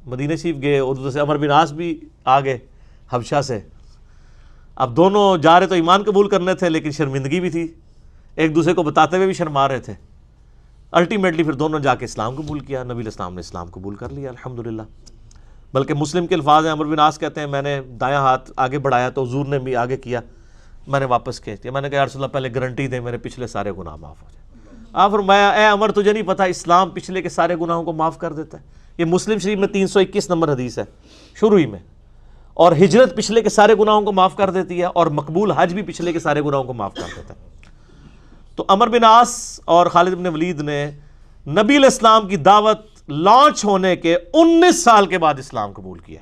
مدینہ شریف گئے. اور ادھر سے عمر بن عاص بھی آ گئے حبشہ سے. اب دونوں جا رہے تو ایمان قبول کرنے تھے لیکن شرمندگی بھی تھی, ایک دوسرے کو بتاتے ہوئے بھی شرما رہے تھے. الٹیمیٹلی پھر دونوں جا کے اسلام قبول کیا. نبی علیہ السلام نے اسلام قبول کر لیا الحمدللہ. بلکہ مسلم کے الفاظ ہیں, عمر بن عاص کہتے ہیں میں نے دایاں ہاتھ آگے بڑھایا تو حضور نے بھی آگے کیا, میں نے واپس کھینچ دیا. میں نے کہا یا رسول اللہ پہلے گارنٹی دیں میرے پچھلے سارے گناہ معاف ہو جائیں. آپ فرمایا اے عمر تجھے نہیں پتا اسلام پچھلے کے سارے گناہوں کو معاف کر دیتا ہے. یہ مسلم شریف میں 321 نمبر حدیث ہے شروع ہی میں. اور ہجرت پچھلے کے سارے گناہوں کو معاف کر دیتی ہے اور مقبول حج بھی پچھلے کے سارے گناہوں کو معاف کر دیتا ہے. تو عمر بن عاص اور خالد بن ولید نے نبی علیہ السلام کی دعوت لانچ ہونے کے 19 سال کے بعد اسلام قبول کیا.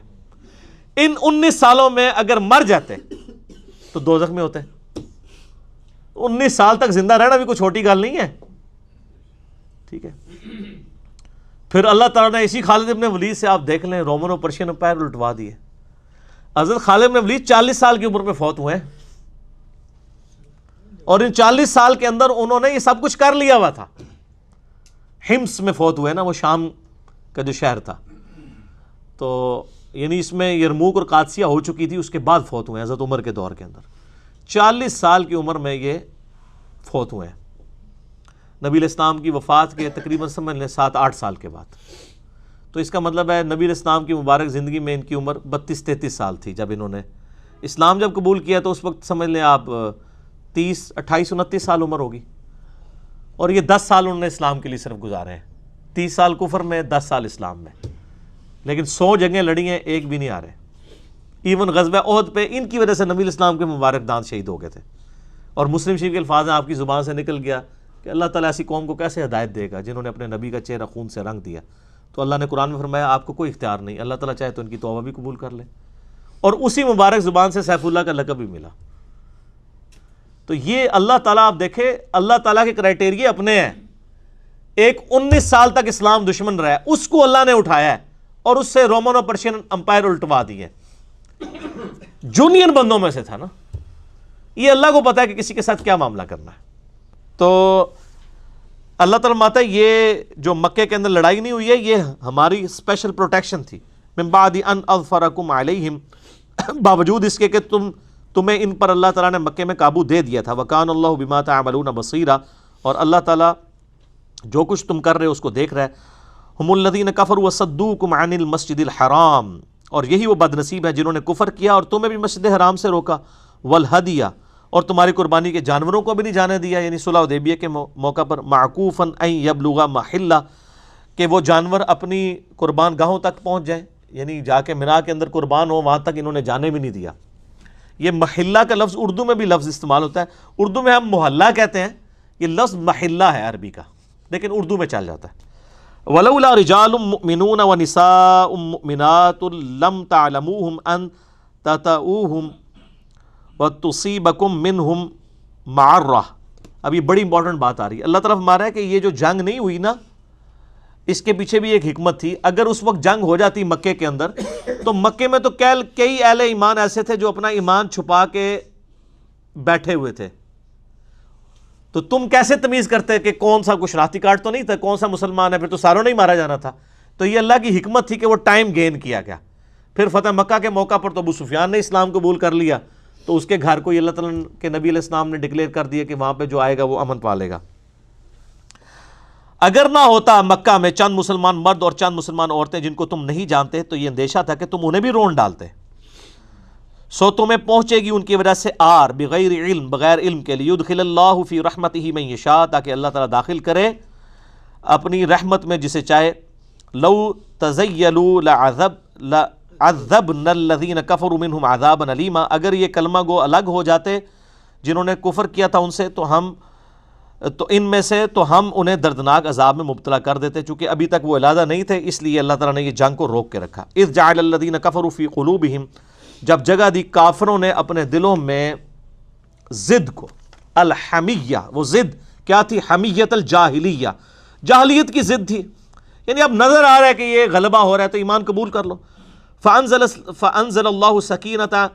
ان 19 سالوں میں اگر مر جاتے تو دوزخ میں ہوتے. 19 سال تک زندہ رہنا بھی کوئی چھوٹی گل نہیں ہے, ٹھیک ہے. پھر اللہ تعالیٰ نے اسی خالد بن ولید سے آپ دیکھ لیں رومن اور پرشین امپائر الٹوا دیے. حضرت خالد بن ولید 40 سال کی عمر میں فوت ہوئے ہیں اور ان 40 سال کے اندر انہوں نے یہ سب کچھ کر لیا ہوا تھا. ہمس میں فوت ہوئے نا, وہ شام کا جو شہر تھا, تو یعنی اس میں یرموک اور قادسیہ ہو چکی تھی, اس کے بعد فوت ہوئے ہیں حضرت عمر کے دور کے اندر. 40 سال کی عمر میں یہ فوت ہوئے ہیں. نبی علیہ السلام کی وفات کے تقریباً سمجھ لیں 7-8 سال کے بعد. تو اس کا مطلب ہے نبی علیہ السلام کی مبارک زندگی میں ان کی عمر 32-33 سال تھی جب انہوں نے اسلام جب قبول کیا. تو اس وقت سمجھ لیں آپ 28-29 سال عمر ہوگی, اور یہ 10 سال انہوں نے اسلام کے لیے صرف گزارے ہیں. 30 سال کفر میں, 10 سال اسلام میں. لیکن 100 جنگیں لڑی ہیں, ایک بھی نہیں آ رہے. ایون غزوہ احد پہ ان کی وجہ سے نبی علیہ السلام کے مبارک دانت شہید ہو گئے تھے. اور مسلم شریف کے الفاظ ہیں آپ کی زبان سے نکل گیا کہ اللہ تعالیٰ ایسی قوم کو کیسے ہدایت دے گا جنہوں نے اپنے نبی کا چہرہ خون سے رنگ دیا. تو اللہ نے قرآن میں فرمایا آپ کو کوئی اختیار نہیں, اللہ تعالیٰ چاہے تو ان کی توبہ بھی قبول کر لے. اور اسی مبارک زبان سے سیف اللہ کا لقب بھی ملا. تو یہ اللہ تعالیٰ آپ دیکھیں, اللہ تعالیٰ کے کرائٹیریا اپنے ہیں. ایک 19 سال تک اسلام دشمن رہا ہے, اس کو اللہ نے اٹھایا ہے اور اس سے رومن اور پرشین امپائر الٹوا دیے. جونین بندوں میں سے تھا نا. یہ اللہ کو پتا ہے کہ کسی کے ساتھ کیا معاملہ کرنا ہے. تو اللہ تعالیٰ ماتا ہے یہ جو مکے کے اندر لڑائی نہیں ہوئی ہے یہ ہماری اسپیشل پروٹیکشن تھی. من بعد ان اظفرکم علیہم, باوجود اس کے کہ تمہیں ان پر اللہ تعالیٰ نے مکے میں قابو دے دیا تھا. وکان اللہ بما تعملون بصیرا, اور اللہ تعالیٰ جو کچھ تم کر رہے ہو اس کو دیکھ رہا ہے. ہم الذین کفروا وصدوکم عن المسجد الحرام, اور یہی وہ بد نصیب ہے جنہوں نے کفر کیا اور تمہیں بھی مسجد حرام سے روکا. والہدیہ, اور تمہاری قربانی کے جانوروں کو بھی نہیں جانے دیا, یعنی صلح حدیبیہ کے موقع پر. معکوفا ان یبلغ محلہ, کہ وہ جانور اپنی قربان گاہوں تک پہنچ جائیں, یعنی جا کے مینا کے اندر قربان ہو, وہاں تک انہوں نے جانے بھی نہیں دیا. یہ محلہ کا لفظ اردو میں بھی لفظ استعمال ہوتا ہے. اردو میں ہم محلہ کہتے ہیں, یہ لفظ محلہ ہے عربی کا, لیکن اردو میں چل جاتا ہے. ولولا رجال مؤمنون ونساء مؤمنات لم تعلموهم ان تطؤوهم وتصيبكم منهم معرة. اب یہ بڑی امپورٹنٹ بات آ رہی ہے. اللہ طرف ہمارا ہے کہ یہ جو جنگ نہیں ہوئی نا, اس کے پیچھے بھی ایک حکمت تھی. اگر اس وقت جنگ ہو جاتی مکے کے اندر, تو مکے میں تو کئی اہل ایمان ایسے تھے جو اپنا ایمان چھپا کے بیٹھے ہوئے تھے. تو تم کیسے تمیز کرتے کہ کون سا کچھ شناختی کارڈ تو نہیں تھا, کون سا مسلمان ہے, پھر تو ساروں نے ہی مارا جانا تھا. تو یہ اللہ کی حکمت تھی کہ وہ ٹائم گین کیا گیا. پھر فتح مکہ کے موقع پر تو ابو سفیان نے اسلام قبول کر لیا, تو اس کے گھر کو یہ اللہ تعالیٰ کے نبی علیہ السلام نے ڈکلیئر کر دیا کہ وہاں پہ جو آئے گا وہ امن پالے گا. اگر نہ ہوتا مکہ میں چند مسلمان مرد اور چند مسلمان عورتیں جن کو تم نہیں جانتے, تو یہ اندیشہ تھا کہ تم انہیں بھی رون ڈالتے. سو تمہیں پہنچے گی ان کی وجہ سے آر بغیر علم, بغیر علم کے. لیدخل اللہ فی رحمتہ من یشاء, تاکہ اللہ تعالیٰ داخل کرے اپنی رحمت میں جسے چاہے. لو تزیلوا لعذبنا الذین کفروا منہم عذابا علیما, اگر یہ کلمہ گو الگ ہو جاتے جنہوں نے کفر کیا تھا ان سے, تو ان میں سے تو ہم انہیں دردناک عذاب میں مبتلا کر دیتے. چونکہ ابھی تک وہ علیحدہ نہیں تھے, اس لیے اللہ تعالیٰ نے یہ جنگ کو روک کے رکھا. اذ جعل الذین کفروا فی قلوبہم, جب جگہ دی کافروں نے اپنے دلوں میں ضد کو, الحمیہ, وہ ضد کیا تھی؟ حمیت الجاہلیہ، جاہلیت کی ضد تھی، یعنی اب نظر آ رہا ہے کہ یہ غلبہ ہو رہا ہے تو ایمان قبول کر لو۔ فانزل اللہ سکینتہ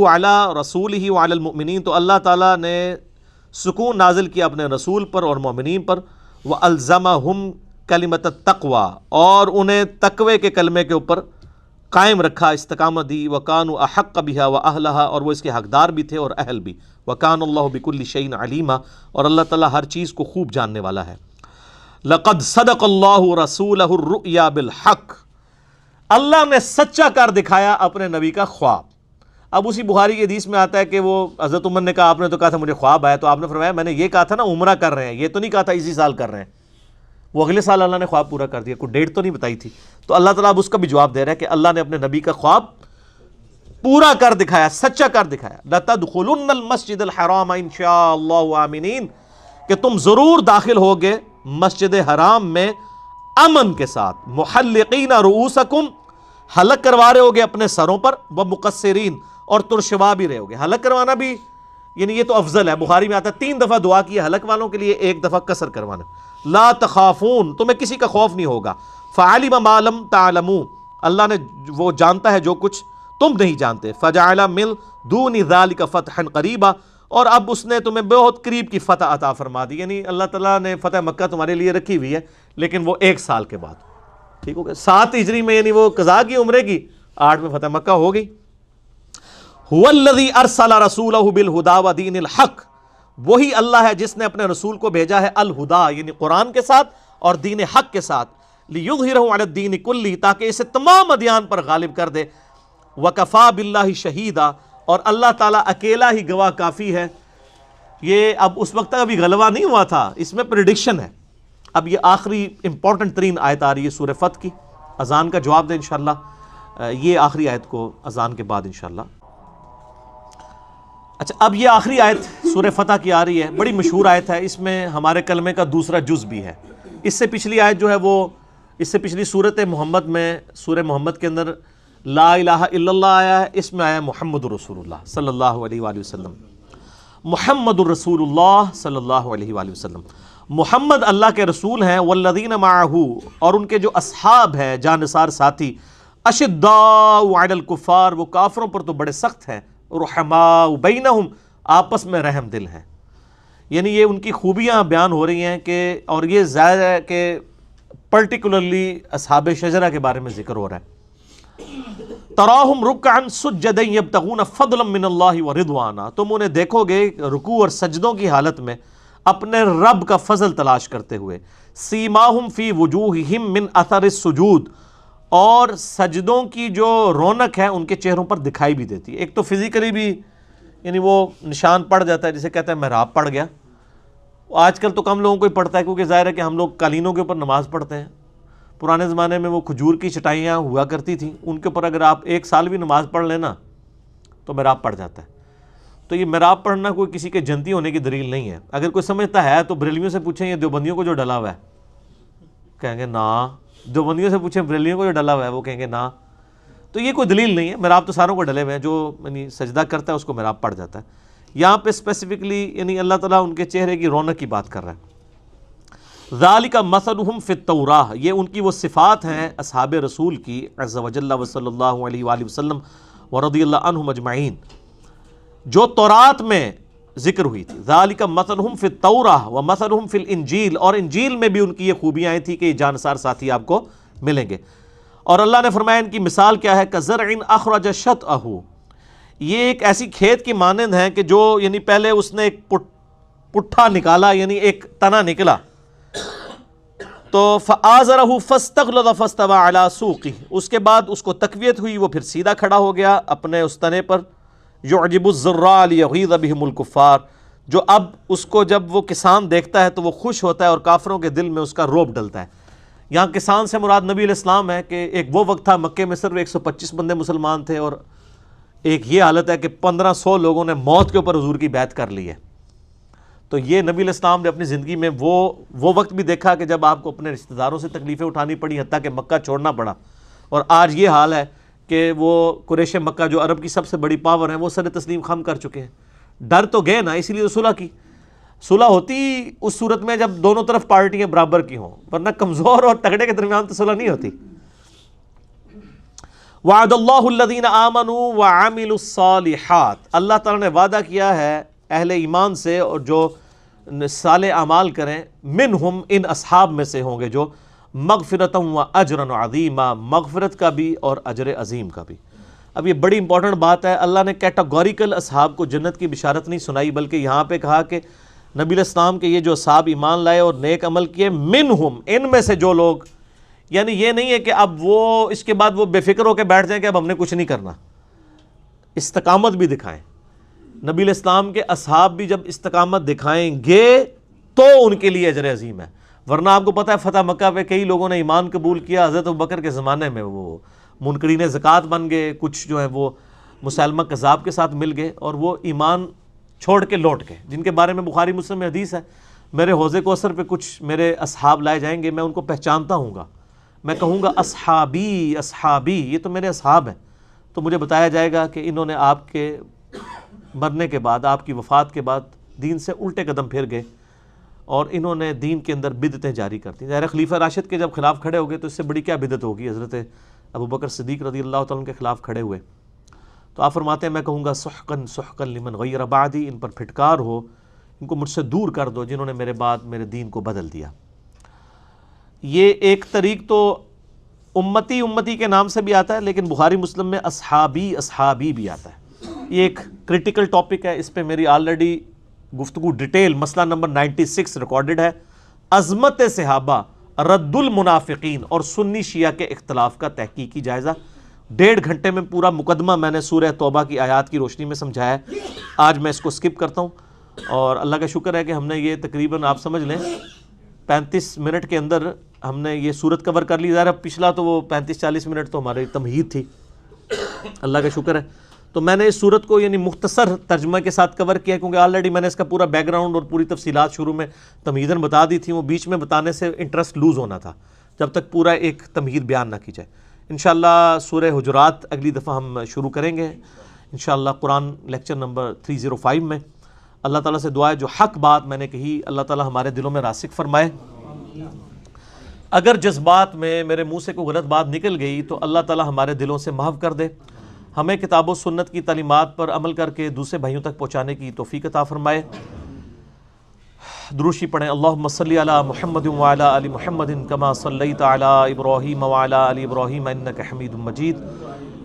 علی رسولہ وعلی المؤمنین، تو اللہ تعالیٰ نے سکون نازل کیا اپنے رسول پر اور مومنین پر، وَأَلْزَمَهُمْ کلمۃ التقویٰ، اور انہیں تقوی کے کلمے کے اوپر قائم رکھا، استقامت دی، وَكَانُوا أَحَقَّ بِهَا وَأَهْلَهَا، اور وہ اس کے حقدار بھی تھے اور اہل بھی، وَكَانَ اللَّهُ بِكُلِّ شَيْءٍ عَلِيمًا، اور اللہ تعالیٰ ہر چیز کو خوب جاننے والا ہے۔ لَقَدْ صَدَقَ اللَّهُ رَسُولَهُ الرُّؤْيَا بِالْحَقِّ، اللہ نے سچا کر دکھایا اپنے نبی کا خواب۔ اب اسی بخاری کی حدیث میں آتا ہے کہ وہ حضرت عمر نے کہا آپ نے تو کہا تھا مجھے خواب آیا، تو آپ نے فرمایا میں نے یہ کہا تھا نا عمرہ کر رہے ہیں، یہ تو نہیں کہا تھا اسی سال کر رہے ہیں۔ وہ اگلے سال اللہ نے خواب پورا کر دیا، کوئی ڈیٹ تو نہیں بتائی تھی۔ تو اللہ تعالیٰ اب اس کا بھی جواب دے رہا ہے کہ اللہ نے اپنے نبی کا خواب پورا کر دکھایا، سچا کر دکھایا۔ لَتَدْخُلُنَّ الْمَسْجِدَ الْحَرَامَ إِن شَاءَ اللَّهُ آمِنِينَ، کہ تم ضرور داخل ہوگے مسجد حرام میں امن کے ساتھ، محلقین رؤوسکم، حلق کروا رہے ہوگے اپنے سروں پر، ومقصرین، اور ترشوا بھی رہے ہوگے۔ حلق کروانا بھی یعنی یہ تو افضل ہے، بخاری میں آتا ہے 3 دفعہ دعا کی حلق والوں کے لیے، 1 دفعہ قصر کروانا۔ لا تخافون، تمہیں کسی کا خوف نہیں ہوگا، فعلم ما لم تعلموا، اللہ نے وہ جانتا ہے جو کچھ تم نہیں جانتے، فجعل من دون ذلك فتحا قریبا، اور اب اس نے تمہیں بہت قریب کی فتح عطا فرما دی، یعنی اللہ تعالیٰ نے فتح مکہ تمہارے لیے رکھی ہوئی ہے، لیکن وہ 1 سال کے بعد، ٹھیک ہو گیا، 7 ہجری میں، یعنی وہ قضا کی عمرے کی، 8 میں فتح مکہ ہو گئی۔ هو الذی ارسل رسولہ بالہدی ودین الحق، وہی اللہ ہے جس نے اپنے رسول کو بھیجا ہے الہدی یعنی قرآن کے ساتھ اور دین حق کے ساتھ، لیظہرہ علی الدین کلہ، تاکہ اسے تمام ادیان پر غالب کر دے، وکفی باللہ شہیدا، اور اللہ تعالیٰ اکیلا ہی گواہ کافی ہے۔ یہ اب اس وقت تک ابھی غلبہ نہیں ہوا تھا، اس میں پریڈکشن ہے۔ اب یہ آخری امپورٹنٹ ترین آیت آ رہی ہے سورہ فتح کی، اذان کا جواب دیں انشاءاللہ، یہ آخری آیت کو اذان کے بعد انشاءاللہ۔ اچھا، اب یہ آخری آیت سورہ فتح کی آ رہی ہے، بڑی مشہور آیت ہے، اس میں ہمارے کلمے کا دوسرا جز بھی ہے۔ اس سے پچھلی آیت جو ہے وہ، اس سے پچھلی سورۃ محمد میں، سورہ محمد کے اندر لا الہ الا اللہ آیا ہے، اس میں آیا محمد رسول اللہ صلی اللہ علیہ وآلہ وسلم، محمد الرسول اللہ صلی اللہ علیہ وآلہ وسلم، محمد اللہ کے رسول ہیں، والذین معہ، اور ان کے جو اصحاب ہیں جانثار ساتھی، اشداء علی الکفار، وہ کافروں پر تو بڑے سخت ہیں، رحماء بینہم، آپس میں رحم دل ہیں، یعنی یہ ان کی خوبیاں بیان ہو رہی ہیں کہ، اور یہ ظاہر ہے کہ پرٹیکولرلی اصحاب شجرہ کے بارے میں ذکر ہو رہا ہے۔ تراہم رکعا سجدا یبتغون فضلا من اللہ ورضوانا، تم انہیں دیکھو گے رکوع اور سجدوں کی حالت میں اپنے رب کا فضل تلاش کرتے ہوئے، سیماہم فی وجوہہم من اثر السجود، اور سجدوں کی جو رونق ہے ان کے چہروں پر دکھائی بھی دیتی ہے۔ ایک تو فزیکلی بھی یعنی وہ نشان پڑ جاتا ہے، جسے کہتے ہیں محراب پڑ گیا، آج کل تو کم لوگوں کو ہی پڑتا ہے، کیونکہ ظاہر ہے کہ ہم لوگ قالینوں کے اوپر نماز پڑھتے ہیں۔ پرانے زمانے میں وہ کھجور کی چٹائیاں ہوا کرتی تھیں، ان کے اوپر اگر آپ 1 سال بھی نماز پڑھ لینا تو محراب پڑ جاتا ہے۔ تو یہ محراب پڑھنا کوئی کسی کے جنتی ہونے کی دلیل نہیں ہے۔ اگر کوئی سمجھتا ہے تو بریلویوں سے پوچھیں یہ دیوبندیوں کو جو ڈلا ہوا ہے، کہیں گے نا، دیوبندیوں سے پوچھیں بریلویوں کو جو ڈلا ہوا ہے، وہ کہیں گے نا۔ تو یہ کوئی دلیل نہیں ہے، محراب تو ساروں کو ڈلے ہوئے ہیں، جو یعنی سجدہ کرتا ہے اس کو محراب پڑ جاتا ہے۔ یہاں پہ اسپیسیفکلی یعنی اللہ تعالیٰ ان کے چہرے کی رونق کی بات کر رہا ہے۔ ذالک مثلہم فی التوراہ، یہ ان کی وہ صفات ہیں اصحاب رسول کی عز وجل وصلی اللہ علیہ وآلہ وسلم ورضی اللہ عنہم اجمعین، جو تورات میں ذکر ہوئی تھی۔ ذالک مثلہم فی التوراہ ومثلہم فی الانجیل، اور انجیل میں بھی ان کی یہ خوبیاں آئی تھیں کہ یہ جانثار ساتھی آپ کو ملیں گے۔ اور اللہ نے فرمایا ان کی مثال کیا ہے، کزرع اخرج شطأہ، یہ ایک ایسی کھیت کی مانند ہے کہ جو یعنی پہلے اس نے ایک پٹھا نکالا، یعنی ایک تنا نکلا، تو فآزرہ فاستغلظ فاستوى علی سوقہ، اس کے بعد اس کو تقویت ہوئی، وہ پھر سیدھا کھڑا ہو گیا اپنے اس تنے پر، یعجب الزراع لیغیظ بہم الکفار، جو اب اس کو جب وہ کسان دیکھتا ہے تو وہ خوش ہوتا ہے اور کافروں کے دل میں اس کا رعب ڈلتا ہے۔ یہاں کسان سے مراد نبی علیہ السلام ہے کہ ایک وہ وقت تھا مکے میں صرف 125 بندے مسلمان تھے، اور ایک یہ حالت ہے کہ 1500 لوگوں نے موت کے اوپر حضور کی بیعت کر لی ہے۔ تو یہ نبی علیہ السلام نے اپنی زندگی میں وہ وقت بھی دیکھا کہ جب آپ کو اپنے رشتہ داروں سے تکلیفیں اٹھانی پڑی، حتیٰ کہ مکہ چھوڑنا پڑا، اور آج یہ حال ہے کہ وہ قریش مکہ جو عرب کی سب سے بڑی پاور ہیں وہ سر تسلیم خم کر چکے ہیں۔ ڈر تو گئے نا، اسی لیے تو صلح کی۔ صلح ہوتی اس صورت میں جب دونوں طرف پارٹیاں برابر کی ہوں، ورنہ کمزور اور تگڑے کے درمیان تو صلح نہیں ہوتی۔ وعد اللہ الذین آمنوا وعملوا الصالحات، اللہ تعالیٰ نے وعدہ کیا ہے اہل ایمان سے اور جو صالح اعمال کریں، منہم ان اصحاب میں سے ہوں گے جو مغفرۃ و اجرا عظیما، مغفرت کا بھی اور اجر عظیم کا بھی۔ اب یہ بڑی امپورٹنٹ بات ہے، اللہ نے کیٹاگوریکل اصحاب کو جنت کی بشارت نہیں سنائی، بلکہ یہاں پہ کہا کہ نبی علیہ السلام کے یہ جو اصحاب ایمان لائے اور نیک عمل کیے، منہم ان میں سے جو لوگ، یعنی یہ نہیں ہے کہ اب وہ اس کے بعد وہ بے فکر ہو کے بیٹھ جائیں کہ اب ہم نے کچھ نہیں کرنا، استقامت بھی دکھائیں۔ نبی علیہ السلام کے اصحاب بھی جب استقامت دکھائیں گے تو ان کے لیے اجر عظیم ہے، ورنہ آپ کو پتہ ہے فتح مکہ پہ کئی لوگوں نے ایمان قبول کیا، حضرت ابوبکر کے زمانے میں وہ منکرین زکوٰۃ بن گئے، کچھ جو ہیں وہ مسلمہ کذاب کے ساتھ مل گئے اور وہ ایمان چھوڑ کے لوٹ گئے، جن کے بارے میں بخاری مسلم میں حدیث ہے، میرے حوض کوثر پہ کچھ میرے اصحاب لائے جائیں گے، میں ان کو پہچانتا ہوں گا، میں کہوں گا اصحابی اصحابی، یہ تو میرے اصحاب ہیں، تو مجھے بتایا جائے گا کہ انہوں نے آپ کے مرنے کے بعد، آپ کی وفات کے بعد دین سے الٹے قدم پھر گئے اور انہوں نے دین کے اندر بدعتیں جاری کر دی۔ ظاہر خلیفہ راشد کے جب خلاف کھڑے ہو گئے تو اس سے بڑی کیا بدعت ہوگی، حضرت ابوبکر صدیق رضی اللہ تعالیٰ کے خلاف کھڑے ہوئے، تو آپ فرماتے ہیں میں کہوں گا سحقاً سحقاً لمن غیر بعدی، ان پر پھٹکار ہو، ان کو مجھ سے دور کر دو جنہوں نے میرے بعد میرے دین کو بدل دیا۔ یہ ایک طریق تو امتی امتی کے نام سے بھی آتا ہے، لیکن بخاری مسلم میں اصحابی اصحابی بھی آتا ہے۔ یہ ایک کریٹیکل ٹاپک ہے، اس پہ میری آلریڈی گفتگو ڈیٹیل مسئلہ نمبر 96 ریکارڈڈ ہے، عظمت صحابہ، رد المنافقین اور سنی شیعہ کے اختلاف کا تحقیقی جائزہ۔ 1.5 گھنٹے میں پورا مقدمہ میں نے سورہ توبہ کی آیات کی روشنی میں سمجھایا ہے، آج میں اس کو سکپ کرتا ہوں، اور اللہ کا شکر ہے کہ ہم نے یہ تقریباً آپ سمجھ لیں 35 منٹ کے اندر ہم نے یہ صورت کور کر لی۔ ظاہر پچھلا تو وہ 35-40 منٹ تو ہماری تمہید تھی، اللہ کا شکر ہے۔ تو میں نے اس صورت کو یعنی مختصر ترجمہ کے ساتھ کور کیا، کیونکہ آلریڈی میں نے اس کا پورا بیک گراؤنڈ اور پوری تفصیلات شروع میں تمہیداً بتا دی تھی، وہ بیچ میں بتانے سے انٹرسٹ لوز ہونا تھا جب تک پورا ایک تمہید بیان نہ کی جائے۔ انشاءاللہ سورہ حجرات اگلی دفعہ ہم شروع کریں گے انشاءاللہ، قرآن لیکچر نمبر 305 میں۔ اللہ تعالیٰ سے دعا ہے جو حق بات میں نے کہی اللہ تعالیٰ ہمارے دلوں میں راسخ فرمائے، اگر جذبات میں میرے منہ سے کوئی غلط بات نکل گئی تو اللہ تعالیٰ ہمارے دلوں سے محو کر دے، ہمیں کتاب و سنت کی تعلیمات پر عمل کر کے دوسرے بھائیوں تک پہنچانے کی توفیق عطا فرمائے۔ دروشی پڑھیں، اللہم صلی علی محمد وعلی آل محمد کما صلیت علی ابراہیم وعلی آل ابراہیم انک حمید مجید،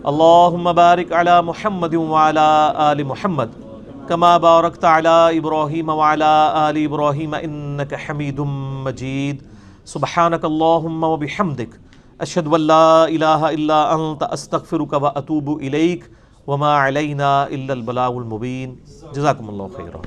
اللہم بارک علی محمد وعلی آل محمد کما بارکت علی ابراہیم وعلی آل ابراہیم انک حمید مجید، سبحانک اللہم وبحمدک، اشہد ان لا الہ الا انت، استغفرک واتوب الیک، وما علینا الا البلاغ المبین۔ جزاکم اللہ خیرا۔